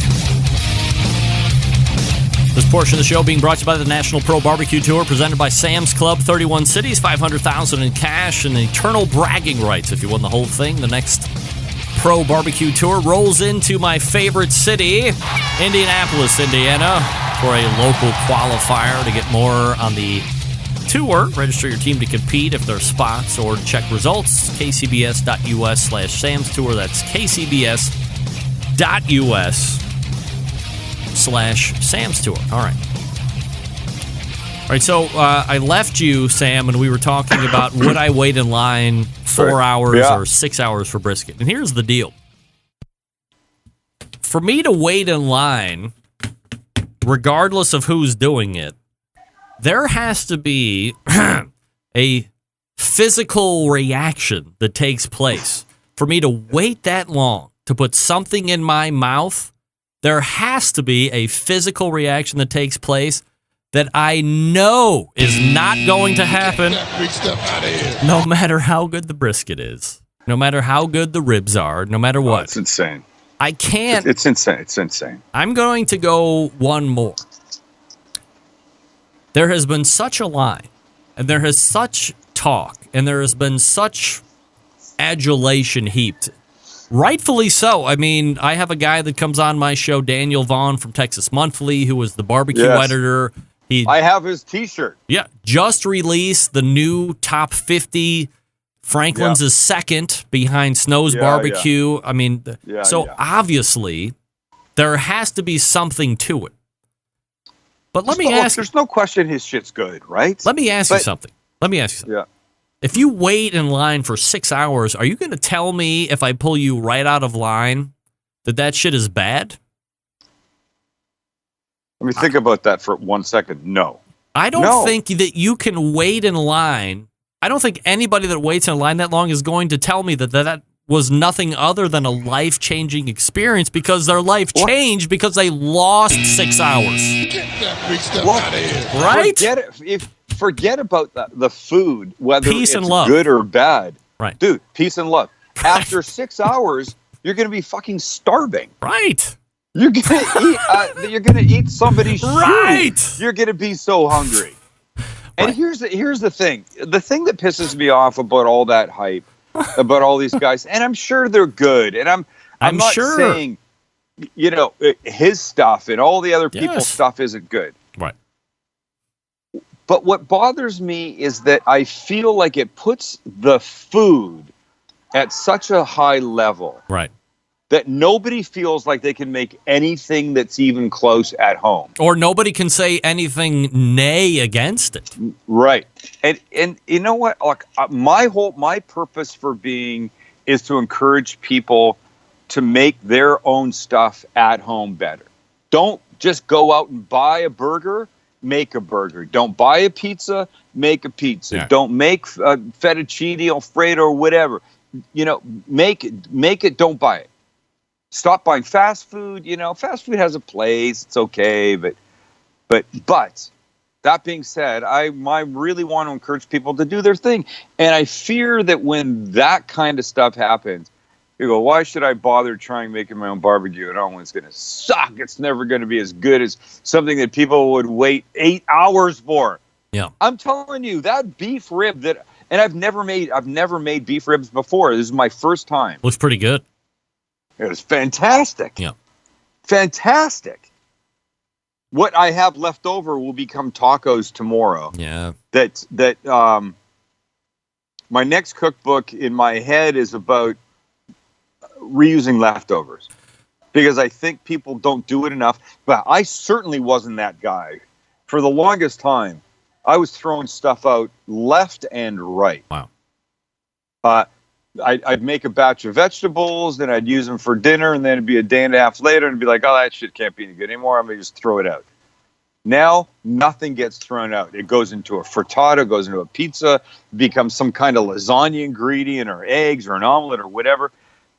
This portion of the show being brought to you by the National Pro Barbecue Tour, presented by Sam's Club. 31 cities, $500,000 in cash, and eternal bragging rights if you won the whole thing. The next Pro Barbecue Tour rolls into my favorite city, Indianapolis, Indiana, for a local qualifier to get more on the Tour. Register your team to compete if there are spots or to check results. kcbs.us/Sam's Tour. That's kcbs.us/Sam's Tour. All right. All right, so I left you, Sam, and we were talking about would I wait in line 4 hours or 6 hours for brisket. And here's the deal. For me to wait in line, regardless of who's doing it, there has to be a physical reaction that takes place. For me to wait that long to put something in my mouth, there has to be a physical reaction that takes place that I know is not going to happen no matter how good the brisket is, no matter how good the ribs are, no matter what. It's insane. I can't. It's insane. It's insane. I'm going to go one more. There has been such a line, and there has such talk, and there has been such adulation heaped. Rightfully so. I mean, I have a guy that comes on my show, Daniel Vaughn from Texas Monthly, who was the barbecue editor. I have his T-shirt. Yeah, just released the new top 50. Franklin's is second behind Snow's Barbecue. I mean, obviously, there has to be something to it. But let me ask. There's no question his shit's good, right? Let me ask you something. Yeah. If you wait in line for 6 hours, are you going to tell me if I pull you right out of line that shit is bad? Let me think about that for 1 second. No. I don't think that you can wait in line. I don't think anybody that waits in line that long is going to tell me that was nothing other than a life-changing experience because their life changed because they lost 6 hours. Get that big stuff out of here. Right? Forget about the food, whether peace it's and love. good or bad. Right. Dude, peace and love. After 6 hours, you're going to be fucking starving. Right. You're going to eat. You're going to eat somebody's right. shoe. You're going to be so hungry. And here's the thing. The thing that pisses me off about all that hype, about all these guys, and I'm sure they're good, and I'm not sure. saying, his stuff and all the other people's stuff isn't good. Right. But what bothers me is that I feel like it puts the food at such a high level. Right. That nobody feels like they can make anything that's even close at home. Or nobody can say anything nay against it. Right. And you know what? Like my purpose for being is to encourage people to make their own stuff at home better. Don't just go out and buy a burger, make a burger. Don't buy a pizza, make a pizza. Yeah. Don't make fettuccine Alfredo or whatever. Make it, don't buy it. Stop buying fast food. Fast food has a place. It's okay. But that being said, I really want to encourage people to do their thing. And I fear that when that kind of stuff happens, you go, why should I bother trying making my own barbecue? And it's going to suck. It's never going to be as good as something that people would wait 8 hours for. Yeah. I'm telling you, that beef rib and I've never made beef ribs before. This is my first time. Looks pretty good. It was fantastic. Yeah. Fantastic. What I have left over will become tacos tomorrow. Yeah. My next cookbook in my head is about reusing leftovers because I think people don't do it enough. But I certainly wasn't that guy. For the longest time, I was throwing stuff out left and right. Wow. I'd make a batch of vegetables, then I'd use them for dinner, and then it'd be a day and a half later, and be like, oh, that shit can't be any good anymore. I'm going to just throw it out. Now, nothing gets thrown out. It goes into a frittata, goes into a pizza, becomes some kind of lasagna ingredient or eggs or an omelet or whatever.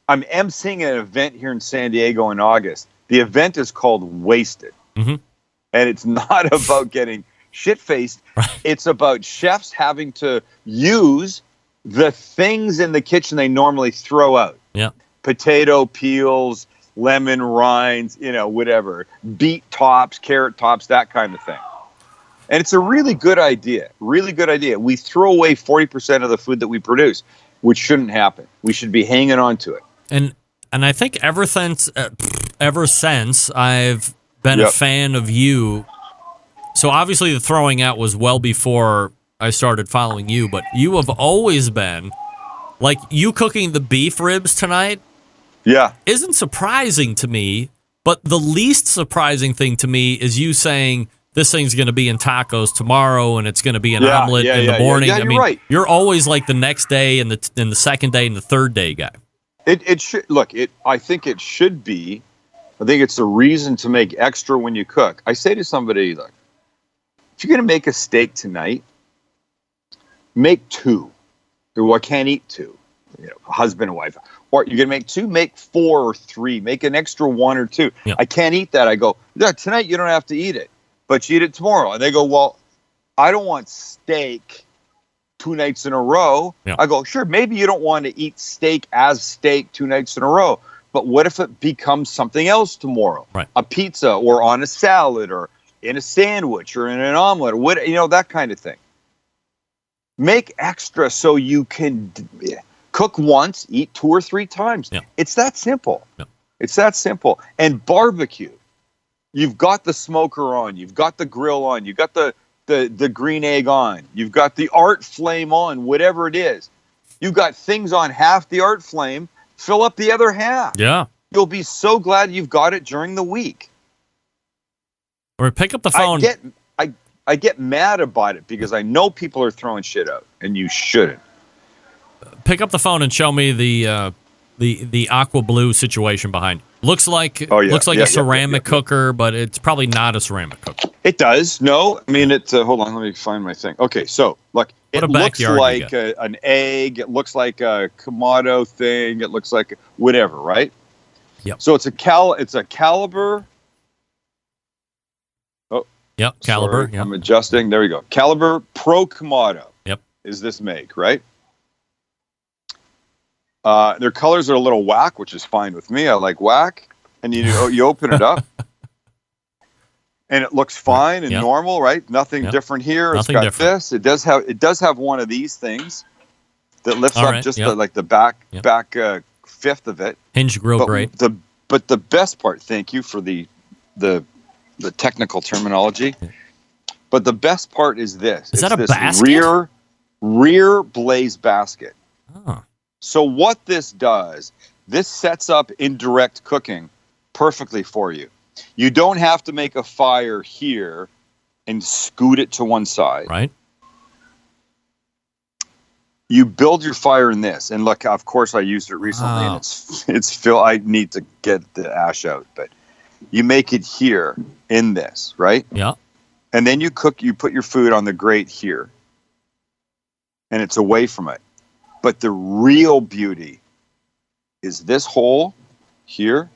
I'm emceeing an event here in San Diego in August. The event is called Wasted. Mm-hmm. And it's not about getting shit-faced. It's about chefs having to use the things in the kitchen they normally throw out. Yeah. Potato peels, lemon rinds, whatever. Beet tops, carrot tops, that kind of thing. And it's a really good idea. Really good idea. We throw away 40% of the food that we produce, which shouldn't happen. We should be hanging on to it. And I think ever since I've been a fan of you. So obviously the throwing out was well before I started following you, but you have always been, like, you cooking the beef ribs tonight. Yeah. Isn't surprising to me, but the least surprising thing to me is you saying this thing's going to be in tacos tomorrow and it's going to be an omelet in the morning. Yeah, you're right. You're always like the next day and the second day and the third day guy. It should look. I think it should be. I think it's a reason to make extra when you cook. I say to somebody, like, if you're going to make a steak tonight, make 2. Well, I can't eat 2. Husband and wife. Or you're going to make 2, make 4 or 3. Make an extra 1 or 2. Yeah. I can't eat that. I go, yeah, tonight you don't have to eat it, but you eat it tomorrow. And they go, well, I don't want steak 2 nights in a row. Yeah. I go, sure, maybe you don't want to eat steak as steak 2 nights in a row. But what if it becomes something else tomorrow? Right. A pizza or on a salad or in a sandwich or in an omelet or that kind of thing. Make extra so you can cook once, eat 2 or 3 times. Yeah. It's that simple. Yeah. It's that simple. And barbecue, you've got the smoker on, you've got the grill on, you've got the green egg on, you've got the art flame on, whatever it is. You've got things on half the art flame, fill up the other half. Yeah. You'll be so glad you've got it during the week. Or pick up the phone. I get mad about it because I know people are throwing shit out, and you shouldn't. Pick up the phone and show me the aqua blue situation behind. Looks like a ceramic cooker, but it's probably not a ceramic cooker. It does. No, I mean it's. Hold on, let me find my thing. Okay, so look, it looks like an egg. It looks like a Kamado thing. It looks like whatever, right? Yep. So it's a caliber. Oh, yep, caliber. Sorry, yep. I'm adjusting. There we go. Caliber Pro Kamado. Yep. Is this make, right? Their colors are a little whack, which is fine with me. I like whack. And you open it up, and it looks fine and normal, right? Nothing different here. Nothing it's got different. this. It does have one of these things that lifts All up right, just yep. the back fifth of it. Hinge grill grate. But the best part, thank you for the technical terminology. But the best part is this. Is that a this basket? Rear blaze basket. Oh. So what this does, this sets up indirect cooking perfectly for you. You don't have to make a fire here and scoot it to one side. Right. You build your fire in this. And look, of course I used it recently and it's Phil. I need to get the ash out, but you make it here in this, right? Yeah. And then you put your food on the grate here. And it's away from it. But the real beauty is this hole here.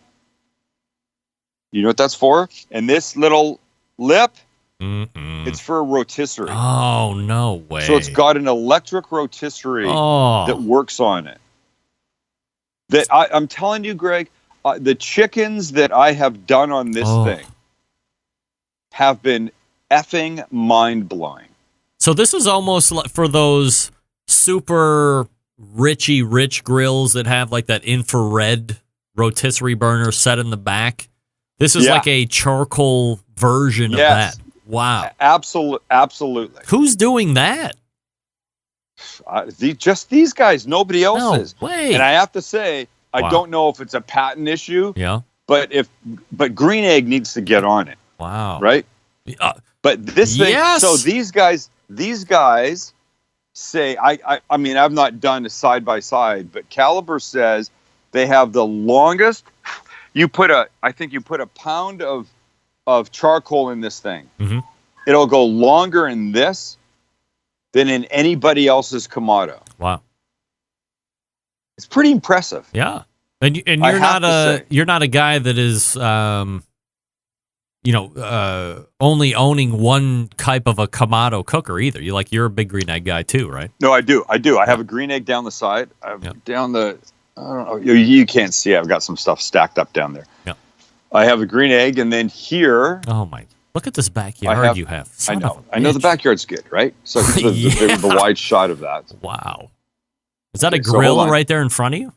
You know what that's for? And this little lip, it's for a rotisserie. Oh, no way. So it's got an electric rotisserie that works on it. That I'm telling you, Greg, the chickens that I have done on this thing have been effing mind-blowing. So this is almost like for those super rich grills that have like that infrared rotisserie burner set in the back. This is like a charcoal version of that. Wow. Absolutely. Who's doing that? Just these guys. Nobody else is. Way. And I have to say, I don't know if it's a patent issue. Yeah. But Green Egg needs to get on it. Wow. Right? But this thing, yes. so these guys say, I mean, I've not done a side by side, but Caliber says they have the longest. I think you put a pound of charcoal in this thing. Mm-hmm. It'll go longer in this than in anybody else's Kamado. Wow. It's pretty impressive. Yeah. And you're not a guy that is only owning one type of a Kamado cooker either. You're a big Green Egg guy too, right? No, I do. I have a Green Egg down the side. I have down the. I don't know. You can't see. I've got some stuff stacked up down there. Yeah. I have a Green Egg, and then here. Oh my! Look at this backyard you have. I know the backyard's good, right? So here's the wide shot of that. Wow. Is that a grill right there in front of you?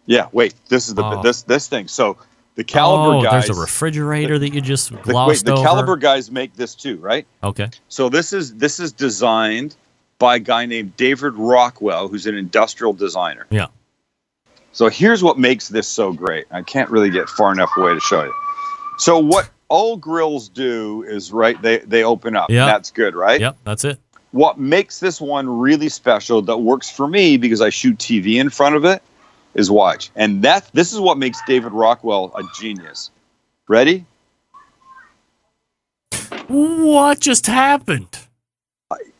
Yeah. Wait. This is this thing. So the Caliber guys. There's a refrigerator that you just glossed over. The over. Caliber guys make this too, right? Okay. So this is designed by a guy named David Rockwell, who's an industrial designer. Yeah. So here's what makes this so great. I can't really get far enough away to show you. So what all grills do is, right, they open up. Yeah. That's good, right? Yep, that's it. What makes this one really special that works for me because I shoot TV in front of it is watch. And this is what makes David Rockwell a genius. Ready? What just happened?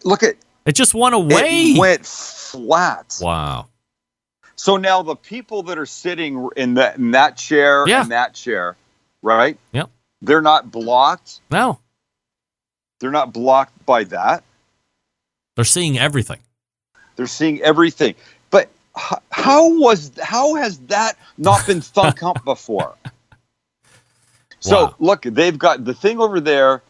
Look at it. Just went away. It went flat. Wow. So now the people that are sitting in that chair and that chair, right? Yep. They're not blocked. No. They're not blocked by that. They're seeing everything. They're seeing everything. But how has that not been thunk up before? So look, they've got the thing over there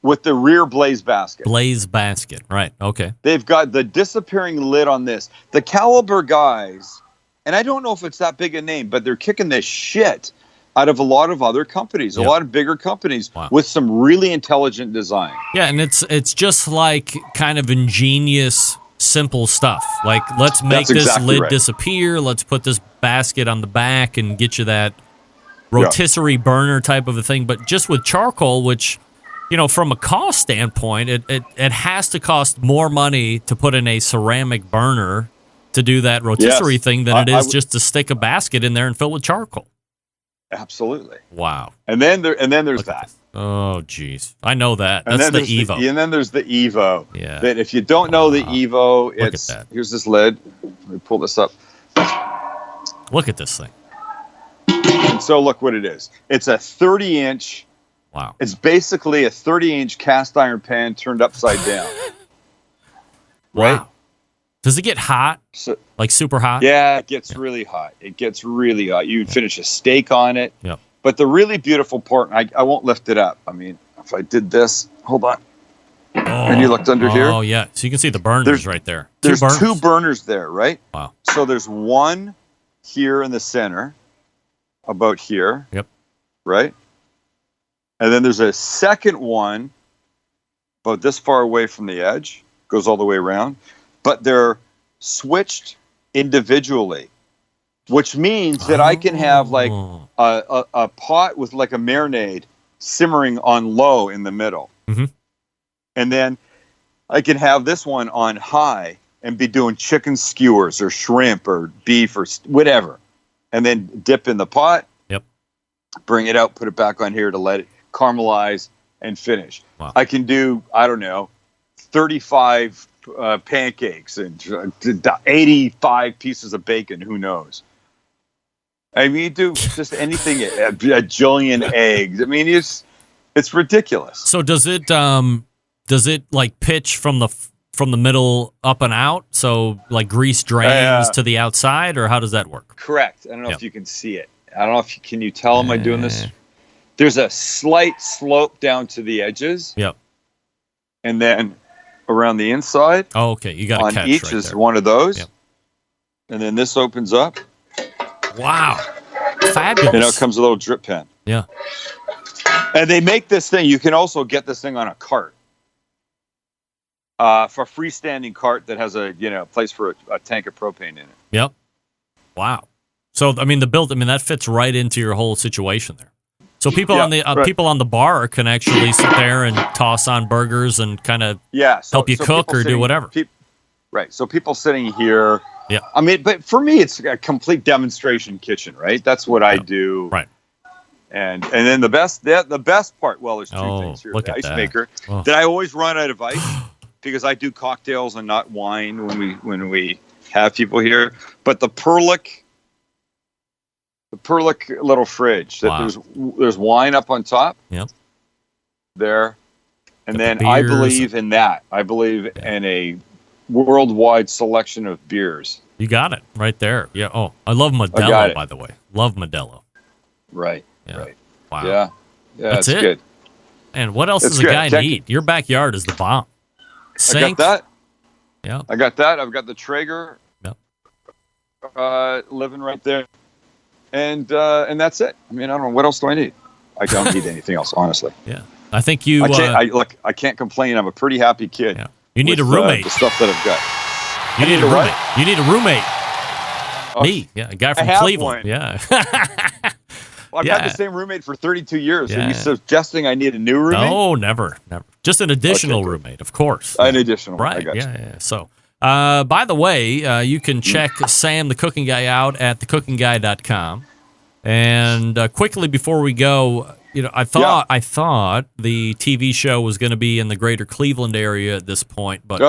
with the rear blaze basket. Blaze basket, right? Okay. They've got the disappearing lid on this. The Caliber guys, and I don't know if it's that big a name, but they're kicking this shit out of a lot of other companies, a lot of bigger companies with some really intelligent design. Yeah, and it's just like kind of ingenious, simple stuff. Like, let's make this lid disappear. Let's put this basket on the back and get you that rotisserie burner type of a thing. But just with charcoal, which, you know, from a cost standpoint, it has to cost more money to put in a ceramic burner to do that rotisserie thing than it is just to stick a basket in there and fill with charcoal. Absolutely. Wow. And then there's that. Oh, geez. I know that. That's the Evo. And then there's the Evo. Yeah. That if you don't know the Evo, it's here's this lid. Let me pull this up. Look at this thing. And so look what it is. It's a 30-inch. Wow. It's basically a 30-inch cast iron pan turned upside down. Right? Wow. Does it get hot? Like super hot? Yeah, it gets really hot. It gets really hot. You finish a steak on it. Yep. But the really beautiful part, I won't lift it up. I mean, if I did this, hold on. And you looked under here? Oh, yeah. So you can see the burners right there. There's two burners there, right? Wow. So there's one here in the center, about here. Yep. Right? And then there's a second one about this far away from the edge, goes all the way around. But they're switched individually, which means that I can have like a pot with like a marinade simmering on low in the middle. Mm-hmm. And then I can have this one on high and be doing chicken skewers or shrimp or beef or whatever. And then dip in the pot, bring it out, put it back on here to let it caramelize and finish. Wow. I can do, I don't know, 35 pancakes and 85 pieces of bacon. Who knows? I mean, you do just anything, a jillion eggs. I mean, it's ridiculous. So does it like pitch from the middle up and out? So like grease drains to the outside, or how does that work? Correct. I don't know if you can see it. I don't know if can you tell? Am I doing this? There's a slight slope down to the edges. Yep. And then around the inside. Oh, okay. You got on catch each right is there. one of those. Yep. And then this opens up. Wow. Fabulous. And out comes a little drip pen. Yeah. And they make this thing. You can also get this thing on a cart. For a freestanding cart that has a place for a tank of propane in it. Yep. Wow. So I mean that fits right into your whole situation there. So people people on the bar can actually sit there and toss on burgers and kind of help you cook or do whatever. Right. So people sitting here. Yeah. I mean, but for me, it's a complete demonstration kitchen, right? That's what I do. Right. And then the best part. Well, there's two things here. Look The at ice that. maker that I always run out of ice because I do cocktails and not wine when we have people here. But the Perlick little fridge that there's wine up on top. Yep. There. And Got then the I beers. believe in that. I believe in a worldwide selection of beers. You got it right there. Yeah. Oh, I love Modelo, by the way. Love Modelo. Right. Yeah. Right. Wow. Yeah. That's it's it. good. And what else It's does a good. guy Check need? Your backyard is the bomb. Sink. I got that. Yeah. I got that. I've got the Traeger. Yep. Living right there. And that's it. I mean, I don't know. What else do I need? I don't need anything else, honestly. Yeah. I think you. I can't complain. I'm a pretty happy kid. Yeah. You need a roommate. The stuff that I've got. You need a roommate. What? You need a roommate. Oh, Me, yeah, a guy from I have Cleveland. one. Yeah. Well, I've Yeah. had the same roommate for 32 years. Yeah. Are you suggesting I need a new roommate? No, never. Just an additional roommate, of course. An additional, right? I got you. Yeah. So, by the way, you can check Sam the Cooking Guy out at thecookingguy.com. And quickly before we go, I thought the TV show was going to be in the greater Cleveland area at this point, but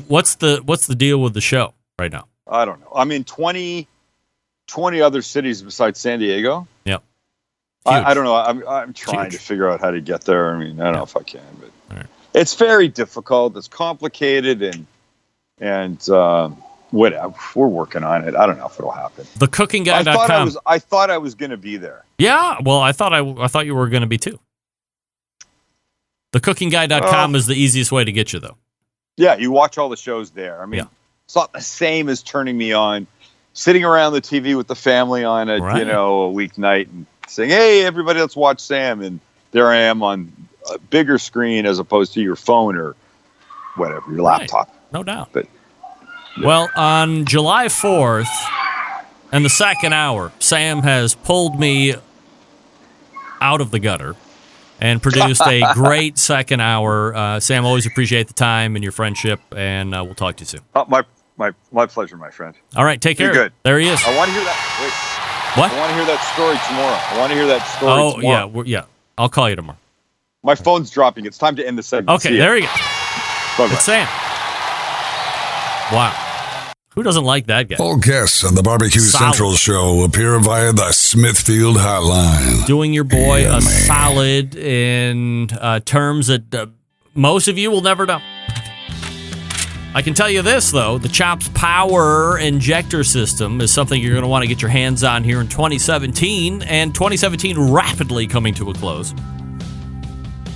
what's the deal with the show right now? I don't know. I'm in 20 other cities besides San Diego. Yep. I don't know. I'm trying to figure out how to get there. I mean, I don't know if I can, but it's very difficult. It's complicated, and whatever. We're working on it. I don't know if it'll happen. TheCookingGuy.com. I thought I was going to be there. Yeah. Well, I thought you were going to be too. TheCookingGuy.com is the easiest way to get you, though. Yeah, you watch all the shows there. I mean, it's not the same as turning me on, sitting around the TV with the family on a weeknight and saying, "Hey, everybody, let's watch Sam." And there I am on a bigger screen as opposed to your phone or whatever, your laptop. No doubt. But well, on July 4th, and the second hour, Sam has pulled me out of the gutter and produced a great second hour. Sam, always appreciate the time and your friendship, and we'll talk to you soon. My pleasure, my friend. All right, take care. You're good. There he is. I want to hear that. What? I want to hear that story tomorrow. I want to hear that story tomorrow. Oh, yeah. I'll call you tomorrow. My phone's dropping. It's time to end the segment. Okay, there you go. Bye-bye. It's Sam. Wow. Who doesn't like that guy? All guests on the Barbecue Central show appear via the Smithfield Hotline. Doing your boy a solid in terms that most of you will never know. I can tell you this, though. The Chops Power Injector System is something you're going to want to get your hands on here in 2017, and 2017 rapidly coming to a close.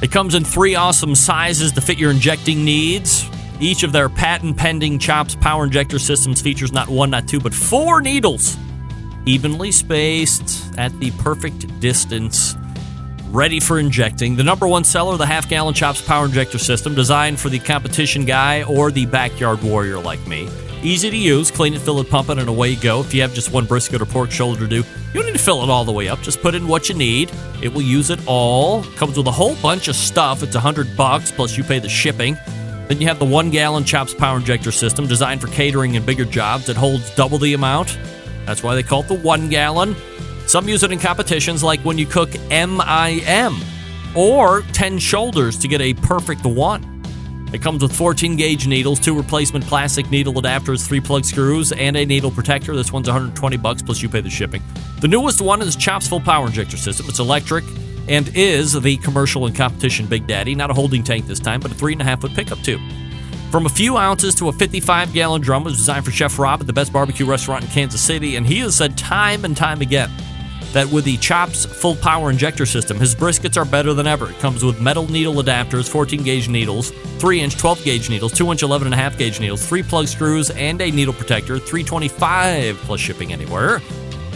It comes in 3 awesome sizes to fit your injecting needs. Each of their patent-pending Chops Power Injector Systems features not 1, not 2, but 4 needles, evenly spaced at the perfect distance, ready for injecting. The number one seller, the half-gallon Chops Power Injector System, designed for the competition guy or the backyard warrior like me. Easy to use, clean it, fill it, pump it, and away you go. If you have just one brisket or pork shoulder to do, you don't need to fill it all the way up. Just put in what you need. It will use it all. Comes with a whole bunch of stuff. It's $100, plus you pay the shipping. Then you have the 1-gallon Chops Power Injector System, designed for catering and bigger jobs. It holds double the amount. That's why they call it the 1-gallon. Some use it in competitions like when you cook MIM or 10 shoulders to get a perfect 1. It comes with 14-gauge needles, 2 replacement plastic needle adapters, 3 plug screws, and a needle protector. This one's $120, plus you pay the shipping. The newest one is Chops Full Power Injector System. It's electric and is the commercial and competition Big Daddy. Not a holding tank this time, but a 3.5-foot pickup tube. From a few ounces to a 55-gallon drum was designed for Chef Rob at the best barbecue restaurant in Kansas City, and he has said time and time again that with the Chops Full Power Injector System, his briskets are better than ever. It comes with metal needle adapters, 14-gauge needles, 3-inch 12-gauge needles, 2-inch 11.5-gauge needles, 3 plug screws, and a needle protector, $325 plus shipping anywhere.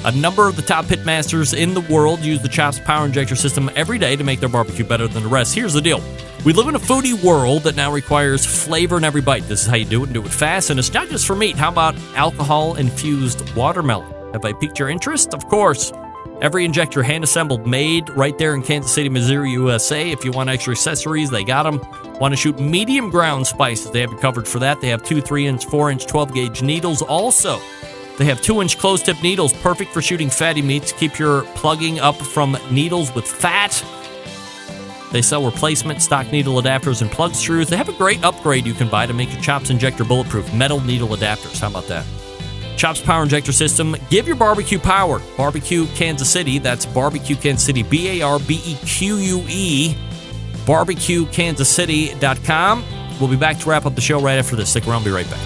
A number of the top pitmasters in the world use the Chops Power Injector System every day to make their barbecue better than the rest. Here's the deal. We live in a foodie world that now requires flavor in every bite. This is how you do it and do it fast. And it's not just for meat. How about alcohol-infused watermelon? Have I piqued your interest? Of course. Every injector hand-assembled, made right there in Kansas City, Missouri, USA. If you want extra accessories, they got them. Want to shoot medium ground spices? They have you covered for that. They have 2 3-inch, 4-inch, 12-gauge needles also. They have 2-inch closed-tip needles, perfect for shooting fatty meats. Keep your plugging up from needles with fat. They sell replacement stock needle adapters and plug screws. They have a great upgrade you can buy to make your Chops injector bulletproof. Metal needle adapters. How about that? Chops Power Injector System. Give your barbecue power. Barbecue Kansas City. That's Barbecue Kansas City. BARBEQUE. BarbecueKansasCity.com. We'll be back to wrap up the show right after this. Stick around. Be right back.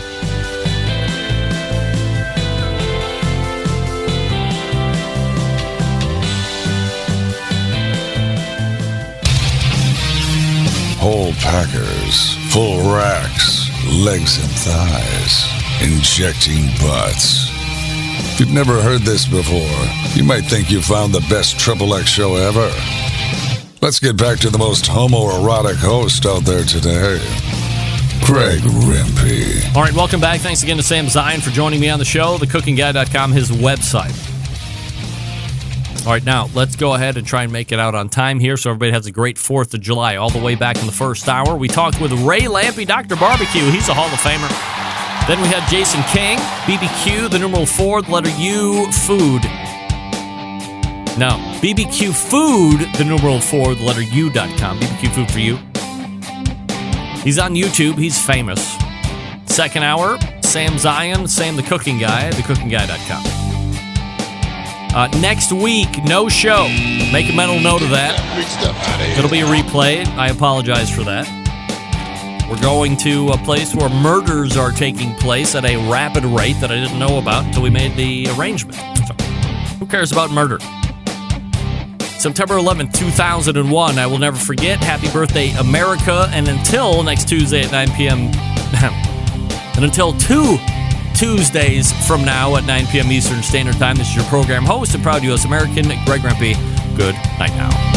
Whole packers, full racks, legs and thighs, injecting butts. If you've never heard this before, you might think you found the best XXX show ever. Let's get back to the most homoerotic host out there today. Greg Rempe. All right, welcome back. Thanks again to Sam Zion for joining me on the show. TheCookingGuy.com, his website. All right, now let's go ahead and try and make it out on time here so everybody has a great 4th of July. All the way back in the first hour, we talked with Ray Lampe, Dr. Barbecue. He's a Hall of Famer. Then we had Jason King, BBQ, the numeral 4, the letter U, food. No, BBQ Food, the numeral 4, the letter U.com. BBQ Food for you. He's on YouTube. He's famous. Second hour, Sam Zion, Sam the Cooking Guy, TheCookingGuy.com. Next week, no show. Make a mental note of that. It'll be a replay. I apologize for that. We're going to a place where murders are taking place at a rapid rate that I didn't know about until we made the arrangement. So, who cares about murder? September 11th, 2001. I will never forget. Happy birthday, America. And until next Tuesday at 9 p.m. and until 2 Tuesdays from now at 9 p.m. Eastern Standard Time, this is your program host and proud U.S. American, Greg Rempe. Good night now.